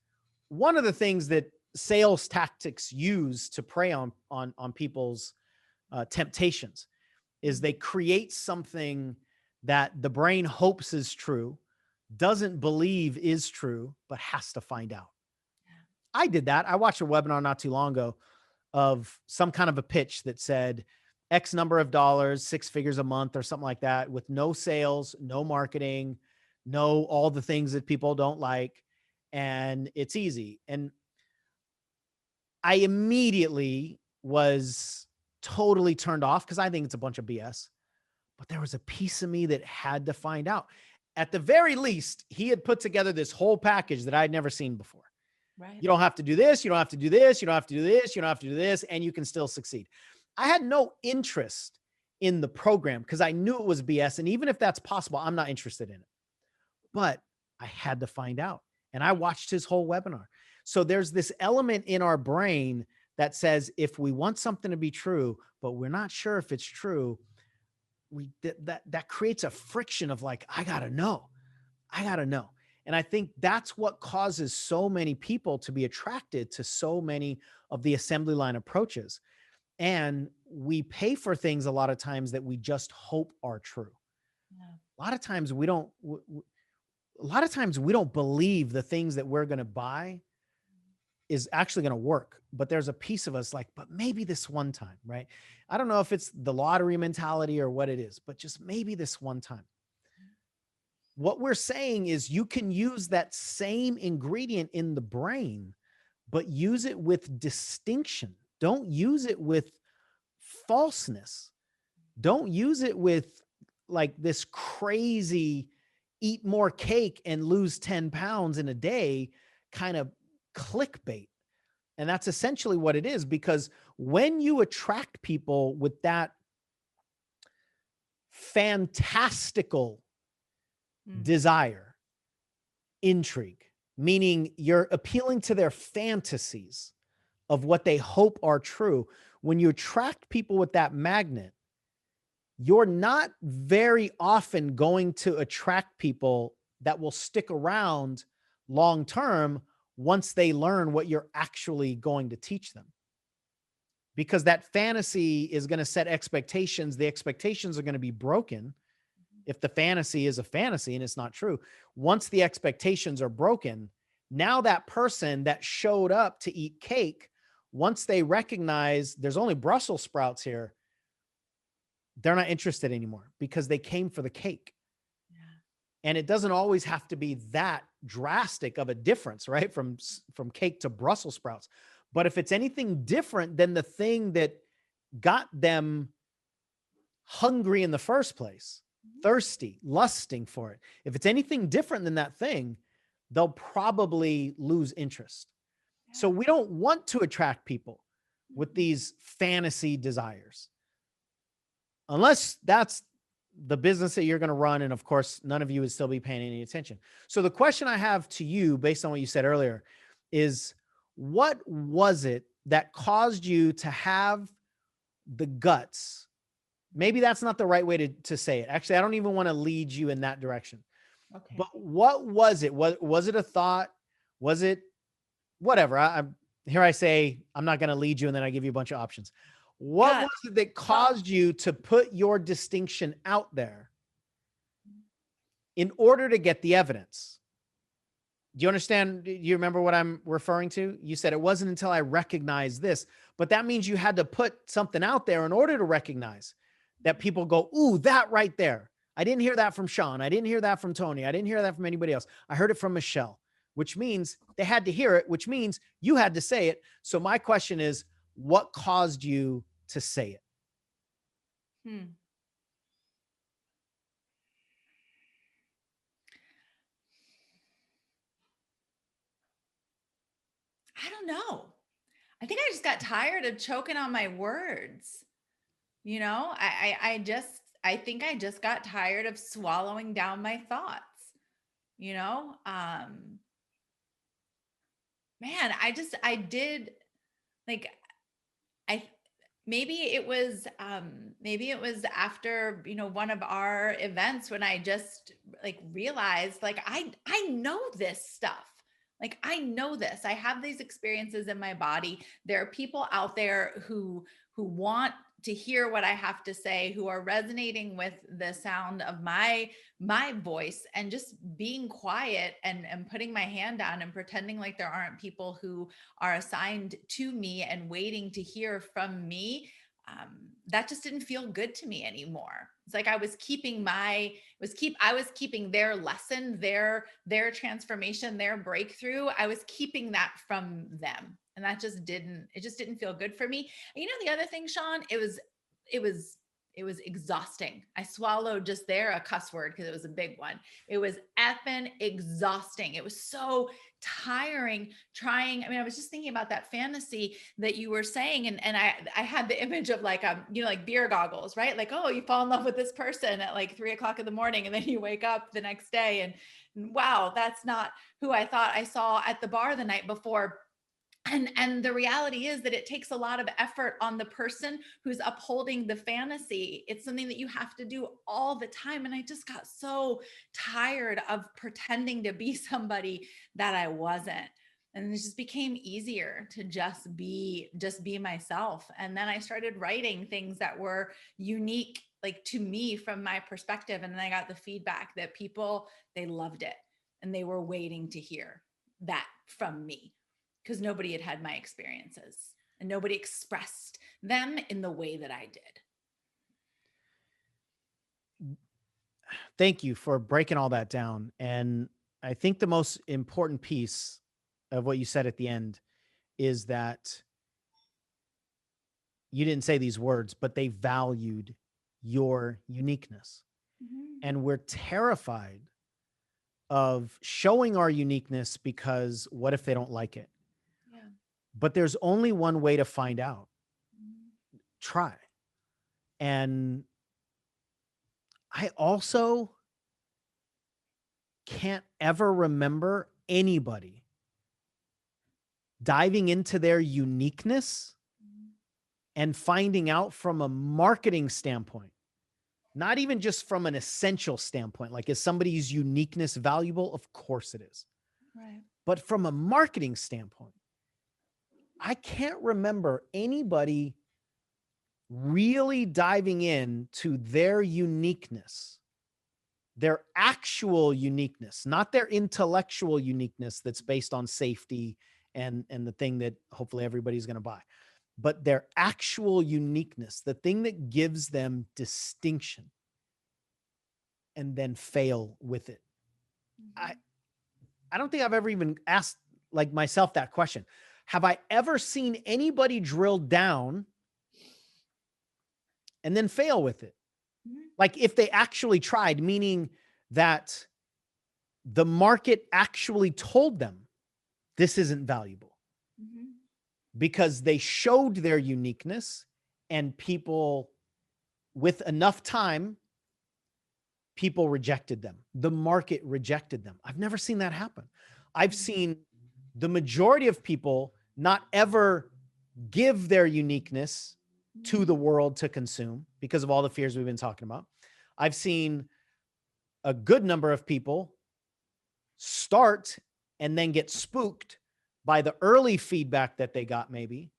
one of the things that sales tactics use to prey on people's temptations, is they create something that the brain hopes is true, doesn't believe is true, but has to find out. I did that. I watched a webinar not too long ago of some kind of a pitch that said X number of dollars, 6 figures a month or something like that, with no sales, no marketing, no all the things that people don't like. And it's easy. And I immediately was totally turned off, because I think it's a bunch of BS. But there was a piece of me that had to find out. At the very least, he had put together this whole package that I'd never seen before. Right. You don't have to do this. You don't have to do this. You don't have to do this. You don't have to do this. And you can still succeed. I had no interest in the program because I knew it was BS. And even if that's possible, I'm not interested in it. But I had to find out. And I watched his whole webinar. So there's this element in our brain that says, if we want something to be true, but we're not sure if it's true, that creates a friction of like, I gotta know. And I think that's what causes so many people to be attracted to so many of the assembly line approaches. And we pay for things a lot of times that we just hope are true. Yeah. A lot of times we don't believe the things that we're going to buy is actually going to work. But there's a piece of us like, but maybe this one time, right? I don't know if it's the lottery mentality or what it is, but just maybe this one time. What we're saying is you can use that same ingredient in the brain, but use it with distinction. Don't use it with falseness. Don't use it with like this crazy eat more cake and lose 10 pounds in a day kind of clickbait. And that's essentially what it is, because when you attract people with that fantastical desire, intrigue, meaning you're appealing to their fantasies of what they hope are true. When you attract people with that magnet, you're not very often going to attract people that will stick around long term once they learn what you're actually going to teach them. Because that fantasy is going to set expectations. The expectations are going to be broken if the fantasy is a fantasy and it's not true. Once the expectations are broken, now that person that showed up to eat cake, once they recognize there's only Brussels sprouts here, they're not interested anymore because they came for the cake. Yeah. And it doesn't always have to be that drastic of a difference, right? From cake to Brussels sprouts. But if it's anything different than the thing that got them hungry in the first place, thirsty, lusting for it, if it's anything different than that thing, they'll probably lose interest. Yeah. So we don't want to attract people with these fantasy desires, unless that's the business that you're going to run. And of course, none of you would still be paying any attention. So the question I have to you, based on what you said earlier, is what was it that caused you to have the guts? Maybe that's not the right way to say it. Actually, I don't even want to lead you in that direction. Okay. But what was it? Was it a thought? Was it whatever? Here I say, I'm not going to lead you, and then I give you a bunch of options. What was it that caused you to put your distinction out there in order to get the evidence? Do you understand? Do you remember what I'm referring to? You said it wasn't until I recognized this, but that means you had to put something out there in order to recognize that people go, ooh, that right there. I didn't hear that from Sean. I didn't hear that from Tony. I didn't hear that from anybody else. I heard it from Michelle, which means they had to hear it, which means you had to say it. So my question is, what caused you to say it? I don't know. I think I just got tired of choking on my words. You know, I think I just got tired of swallowing down my thoughts. You know, man, I did like, I, maybe it was after, you know, one of our events when I just like realized like, I know this stuff. Like, I know this. I have these experiences in my body. There are people out there who want to hear what I have to say, who are resonating with the sound of my voice, and just being quiet and putting my hand down and pretending like there aren't people who are assigned to me and waiting to hear from me. That just didn't feel good to me anymore. It's like I was keeping their lesson, their transformation, their breakthrough. I was keeping that from them. And that just didn't feel good for me. And you know, the other thing, Sean, it was exhausting. I swallowed just there a cuss word because it was a big one. It was effing exhausting. It was so tiring I mean, I was just thinking about that fantasy that you were saying. And I had the image of like, you know, like beer goggles, right? Like, oh, you fall in love with this person at like 3:00 in the morning, and then you wake up the next day and wow, that's not who I thought I saw at the bar the night before. And the reality is that it takes a lot of effort on the person who's upholding the fantasy. It's something that you have to do all the time. And I just got so tired of pretending to be somebody that I wasn't. And it just became easier to just be myself. And then I started writing things that were unique, like to me from my perspective. And then I got the feedback that people, they loved it and they were waiting to hear that from me, because nobody had my experiences and nobody expressed them in the way that I did. Thank you for breaking all that down. And I think the most important piece of what you said at the end is that you didn't say these words, but they valued your uniqueness. And we're terrified of showing our uniqueness because what if they don't like it? Yeah. But there's only one way to find out. Try. And I also can't ever remember anybody diving into their uniqueness and finding out from a marketing standpoint, not even just from an essential standpoint, like is somebody's uniqueness valuable? Of course it is. Right. But from a marketing standpoint, I can't remember anybody really diving into their uniqueness, their actual uniqueness, not their intellectual uniqueness that's based on safety and the thing that hopefully everybody's going to buy, but their actual uniqueness, the thing that gives them distinction, and then fail with it. I don't think I've ever even asked like myself that question. Have I ever seen anybody drill down and then fail with it? Like if they actually tried, meaning that the market actually told them this isn't valuable because they showed their uniqueness, and people with enough time, people rejected them. The market rejected them. I've never seen that happen. I've seen the majority of people not ever give their uniqueness to the world to consume because of all the fears we've been talking about. I've seen a good number of people start and then get spooked by the early feedback that they got maybe,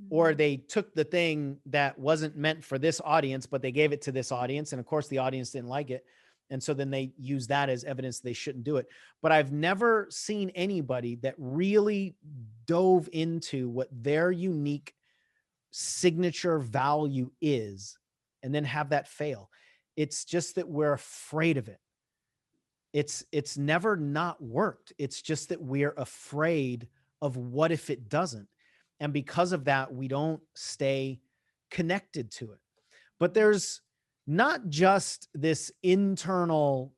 or they took the thing that wasn't meant for this audience, but they gave it to this audience. And of course the audience didn't like it. And so then they use that as evidence they shouldn't do it. But I've never seen anybody that really dove into what their unique signature value is and then have that fail. It's just that we're afraid of it. It's never not worked. It's just that we're afraid of what if it doesn't. And because of that, we don't stay connected to it. But there's not just this internal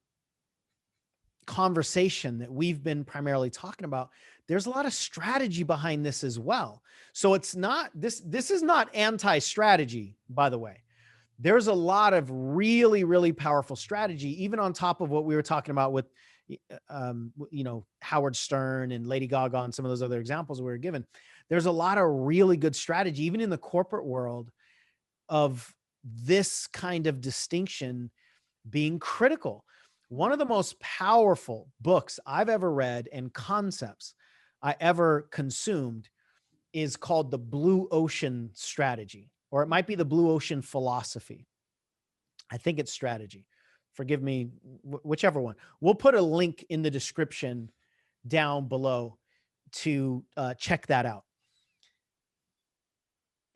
conversation that we've been primarily talking about. There's a lot of strategy behind this as well. So it's not, this is not anti-strategy, by the way. There's a lot of really, really powerful strategy, even on top of what we were talking about with, Howard Stern and Lady Gaga and some of those other examples we were given. There's a lot of really good strategy, even in the corporate world, of this kind of distinction being critical. One of the most powerful books I've ever read and concepts I ever consumed is called the Blue Ocean Strategy, or it might be the Blue Ocean Philosophy. I think it's strategy. Forgive me, whichever one. We'll put a link in the description down below to check that out.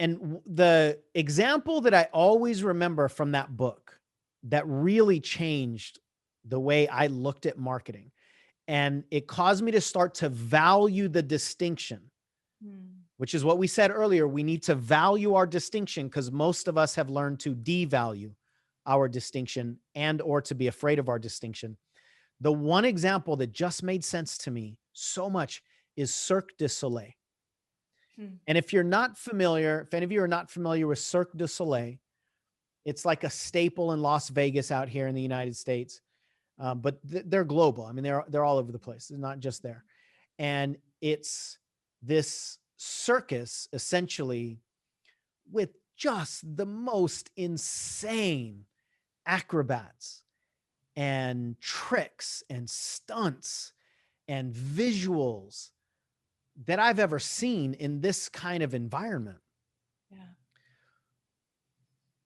And the example that I always remember from that book that really changed the way I looked at marketing, and it caused me to start to value the distinction, which is what we said earlier. We need to value our distinction because most of us have learned to devalue our distinction and or to be afraid of our distinction. The one example that just made sense to me so much is Cirque du Soleil. And if you're not familiar, if any of you are not familiar with Cirque du Soleil, it's like a staple in Las Vegas out here in the United States. But they're global. I mean, they're all over the place. They're not just there. And it's this circus essentially with just the most insane acrobats and tricks and stunts and visuals that I've ever seen in this kind of environment. Yeah.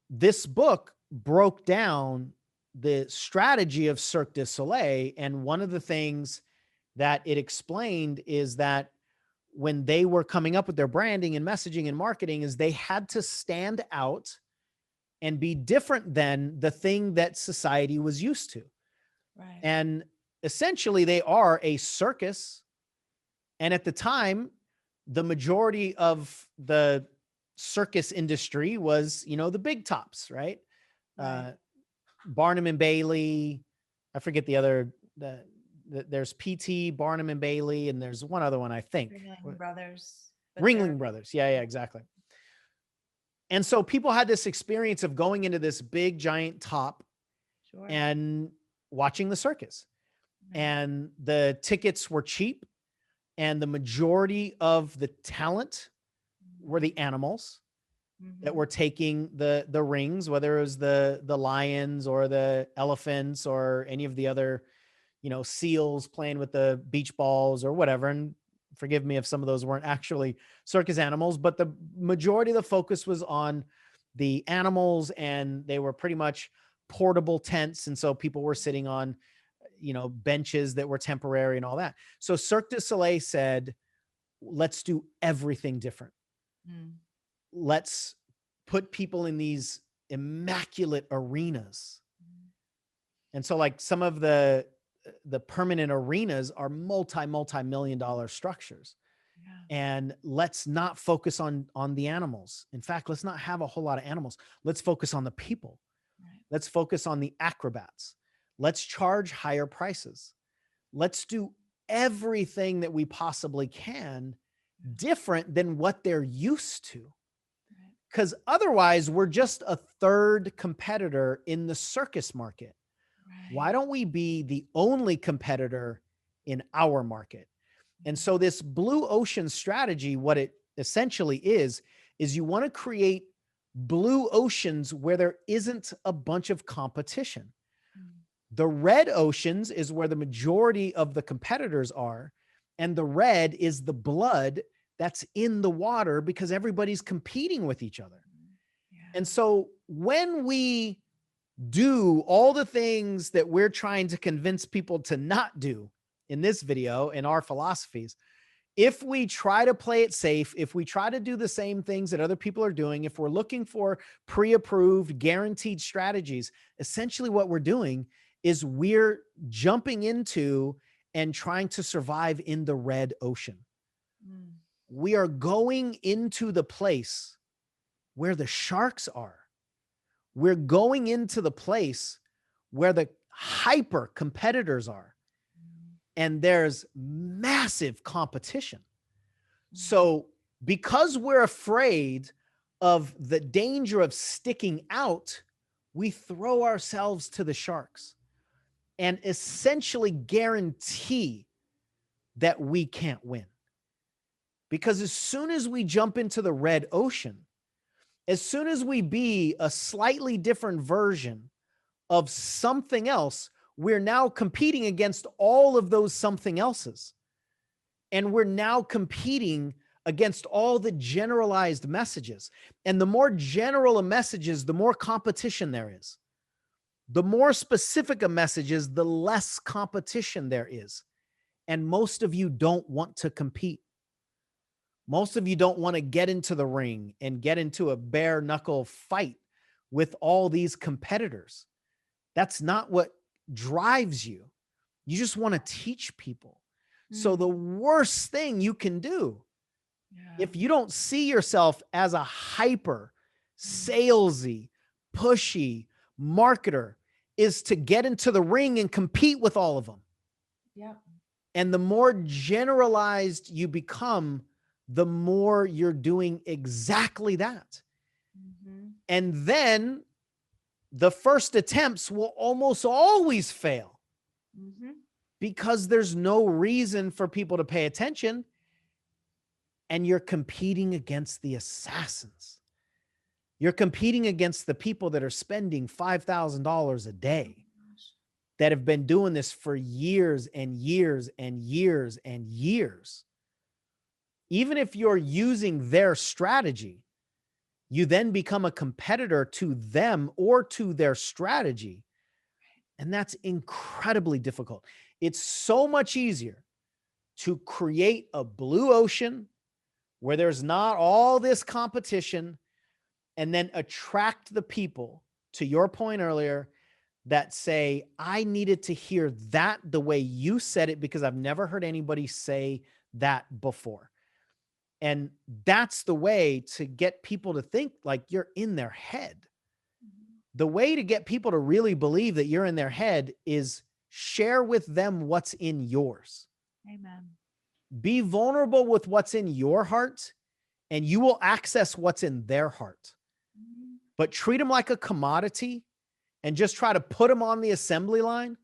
This book broke down the strategy of Cirque du Soleil. And one of the things that it explained is that when they were coming up with their branding and messaging and marketing, is they had to stand out and be different than the thing that society was used to. Right. And essentially they are a circus. And at the time, the majority of the circus industry was, the big tops, right? Right. Barnum and Bailey. I forget the other, there's PT, Barnum and Bailey, and there's one other one, I think. Ringling Brothers. Ringling Brothers. Yeah, exactly. And so people had this experience of going into this big giant top Sure. and watching the circus. and the tickets were cheap, and the majority of the talent were the animals that were taking the rings, whether it was the lions or the elephants or any of the other, seals playing with the beach balls or whatever. And forgive me if some of those weren't actually circus animals, but the majority of the focus was on the animals, and they were pretty much portable tents. And so people were sitting on, benches that were temporary and all that. So Cirque du Soleil said, let's do everything different. Let's put people in these immaculate arenas. And so like some of the permanent arenas are multi-million dollar structures. And let's not focus on the animals. In fact, let's not have a whole lot of animals. Let's focus on the people. Let's focus on the acrobats. Let's charge higher prices. Let's do everything that we possibly can different than what they're used to. Because otherwise, we're just a third competitor in the circus market. Why don't we be the only competitor in our market? And so this blue ocean strategy, what it essentially is you want to create blue oceans where there isn't a bunch of competition. The red oceans is where the majority of the competitors are. And the red is the blood that's in the water because everybody's competing with each other. And so when we do all the things that we're trying to convince people to not do in this video and our philosophies, if we try to play it safe, if we try to do the same things that other people are doing, if we're looking for pre-approved, guaranteed strategies, essentially what we're doing is we're jumping into and trying to survive in the red ocean. We are going into the place where the sharks are. We're going into the place where the hyper competitors are. And there's massive competition. So because we're afraid of the danger of sticking out, we throw ourselves to the sharks and essentially guarantee that we can't win. Because as soon as we jump into the red ocean, as soon as we be a slightly different version of something else, we're now competing against all of those something else's. And we're now competing against all the generalized messages. And the more general a message is, the more competition there is. The more specific a message is, the less competition there is. And most of you don't want to compete. Most of you don't want to get into the ring and get into a bare knuckle fight with all these competitors. That's not what drives you. You just want to teach people. So the worst thing you can do, if you don't see yourself as a hyper, salesy, pushy marketer, is to get into the ring and compete with all of them. And the more generalized you become, the more you're doing exactly that. And then the first attempts will almost always fail because there's no reason for people to pay attention. And you're competing against the assassins. You're competing against the people that are spending $5,000 a day, that have been doing this for years and years and years and years. Even if you're using their strategy, you then become a competitor to them or to their strategy. And that's incredibly difficult. It's so much easier to create a blue ocean where there's not all this competition and then attract the people, to your point earlier, that say, I needed to hear that the way you said it because I've never heard anybody say that before. And that's the way to get people to think like you're in their head. The way to get people to really believe that you're in their head is share with them what's in yours. Amen. Be vulnerable with what's in your heart, and you will access what's in their heart. But treat them like a commodity and just try to put them on the assembly line,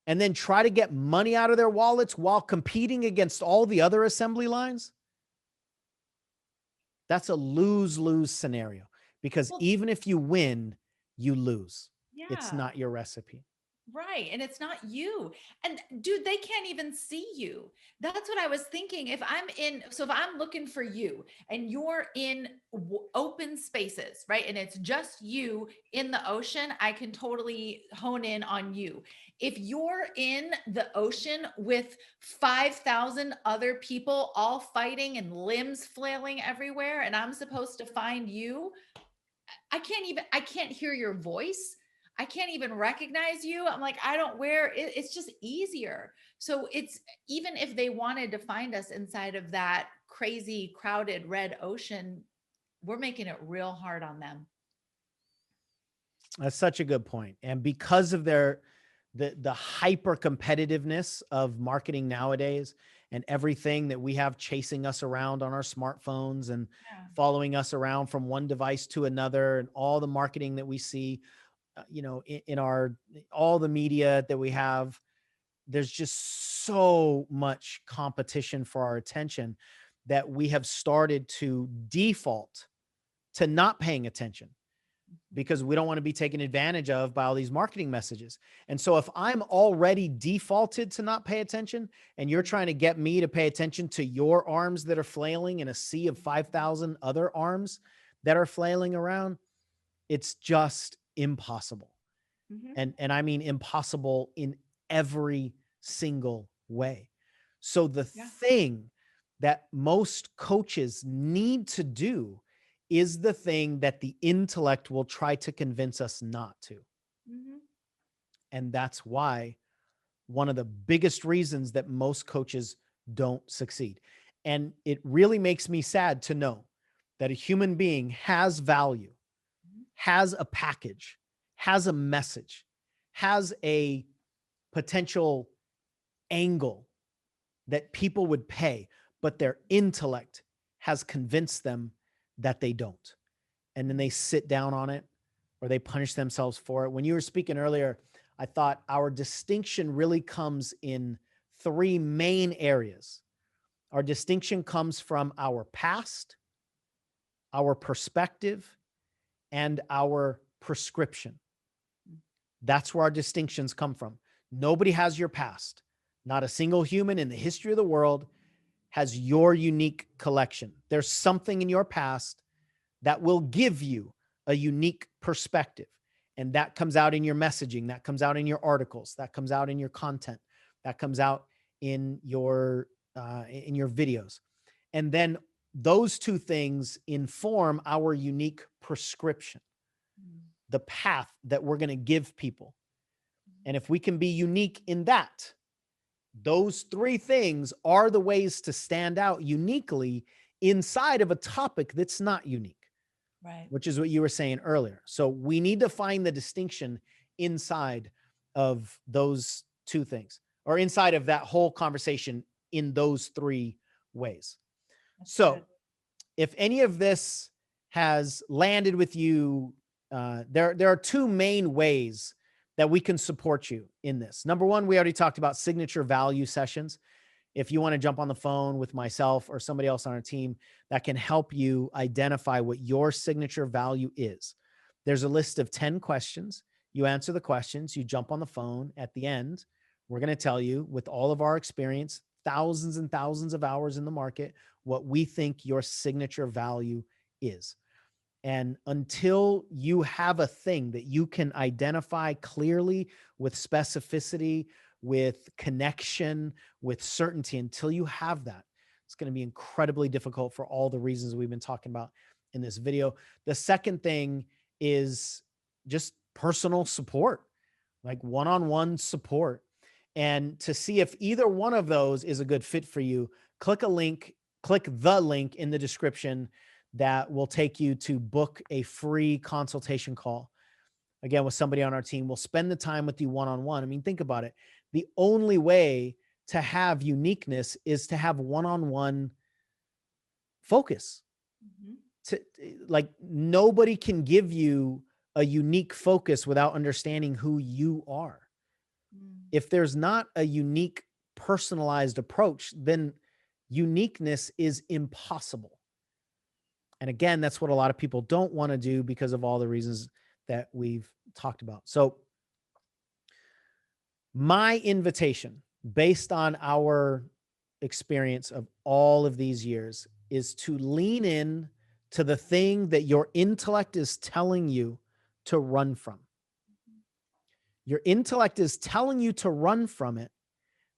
and then try to get money out of their wallets while competing against all the other assembly lines, that's a lose-lose scenario, because Well, even if you win, you lose. It's yeah. not your recipe. Right. And it's not you. And dude, they can't even see you. That's what I was thinking. If I'm looking for you and you're in open spaces, right? And it's just you in the ocean, I can totally hone in on you. If you're in the ocean with 5,000 other people all fighting and limbs flailing everywhere, and I'm supposed to find you, I can't hear your voice. I can't even recognize you. I'm like, I don't wear it. It's just easier. So it's, even if they wanted to find us inside of that crazy crowded red ocean, we're making it real hard on them. That's such a good point. And because of the hyper competitiveness of marketing nowadays, and everything that we have chasing us around on our smartphones and Yeah. following us around from one device to another, and all the marketing that we see, in all the media that we have, there's just so much competition for our attention that we have started to default to not paying attention, because we don't want to be taken advantage of by all these marketing messages. And so if I'm already defaulted to not pay attention, and you're trying to get me to pay attention to your arms that are flailing in a sea of 5,000 other arms that are flailing around, it's just impossible. Mm-hmm. And I mean impossible in every single way. So the thing that most coaches need to do is the thing that the intellect will try to convince us not to. Mm-hmm. And that's why one of the biggest reasons that most coaches don't succeed. And it really makes me sad to know that a human being has value, has a package, has a message, has a potential angle that people would pay, but their intellect has convinced them that they don't. And then they sit down on it, or they punish themselves for it. When you were speaking earlier, I thought our distinction really comes in three main areas. Our distinction comes from our past, our perspective, and our prescription. That's where our distinctions come from. Nobody has your past. Not a single human in the history of the world has your unique collection. There's something in your past that will give you a unique perspective. And that comes out in your messaging, that comes out in your articles, that comes out in your content, that comes out in your videos. And then those two things inform our unique prescription, the path that we're going to give people. And if we can be unique in that, those three things are the ways to stand out uniquely inside of a topic that's not unique. Right. Which is what you were saying earlier. So we need to find the distinction inside of those two things, or inside of that whole conversation in those three ways. That's so good. If any of this has landed with you, there are two main ways that we can support you in this. Number one, we already talked about signature value sessions. If you want to jump on the phone with myself or somebody else on our team that can help you identify what your signature value is, there's a list of 10 questions. You answer the questions, you jump on the phone. At the end, we're going to tell you, with all of our experience, thousands and thousands of hours in the market, what we think your signature value is. And until you have a thing that you can identify clearly with specificity, with connection, with certainty, until you have that, it's going to be incredibly difficult for all the reasons we've been talking about in this video. The second thing is just personal support, like one-on-one support. And to see if either one of those is a good fit for you, click the link in the description that will take you to book a free consultation call. Again, with somebody on our team. We'll spend the time with you one-on-one. I mean, think about it. The only way to have uniqueness is to have one-on-one focus. Like, nobody can give you a unique focus without understanding who you are. If there's not a unique, personalized approach, then uniqueness is impossible. And again, that's what a lot of people don't want to do because of all the reasons that we've talked about. So my invitation, based on our experience of all of these years, is to lean in to the thing that your intellect is telling you to run from. Your intellect is telling you to run from it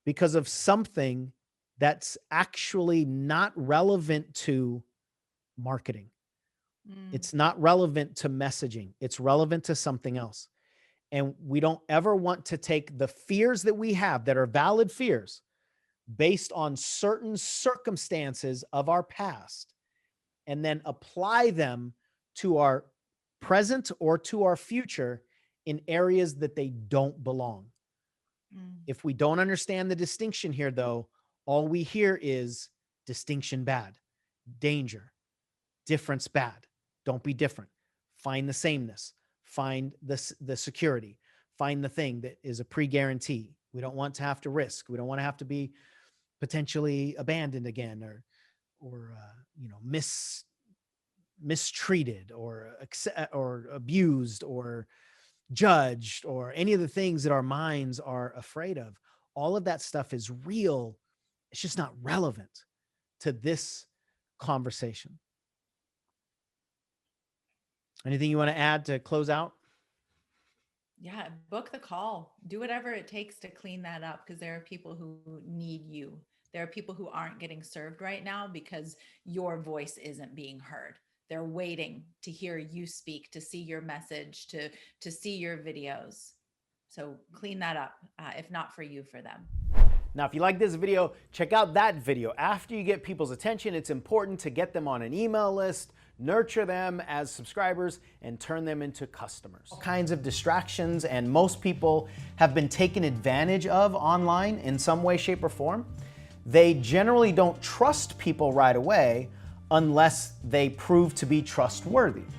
because of something that's actually not relevant to marketing. It's not relevant to messaging. It's relevant to something else. And we don't ever want to take the fears that we have that are valid fears based on certain circumstances of our past and then apply them to our present or to our future in areas that they don't belong. If we don't understand the distinction here, though, all we hear is distinction bad, danger, difference bad. Don't be different. Find the sameness. Find the security. Find the thing that is a pre-guarantee. We don't want to have to risk. We don't want to have to be potentially abandoned again or mistreated or abused or judged or any of the things that our minds are afraid of. All of that stuff is real. It's just not relevant to this conversation. Anything you want to add to close out? Yeah, book the call. Do whatever it takes to clean that up, because there are people who need you. There are people who aren't getting served right now because your voice isn't being heard. They're waiting to hear you speak, to see your message, to see your videos. So clean that up, if not for you, for them. Now, if you like this video, check out that video. After you get people's attention, it's important to get them on an email list, nurture them as subscribers, and turn them into customers. All kinds of distractions, and most people have been taken advantage of online in some way, shape, or form. They generally don't trust people right away unless they prove to be trustworthy.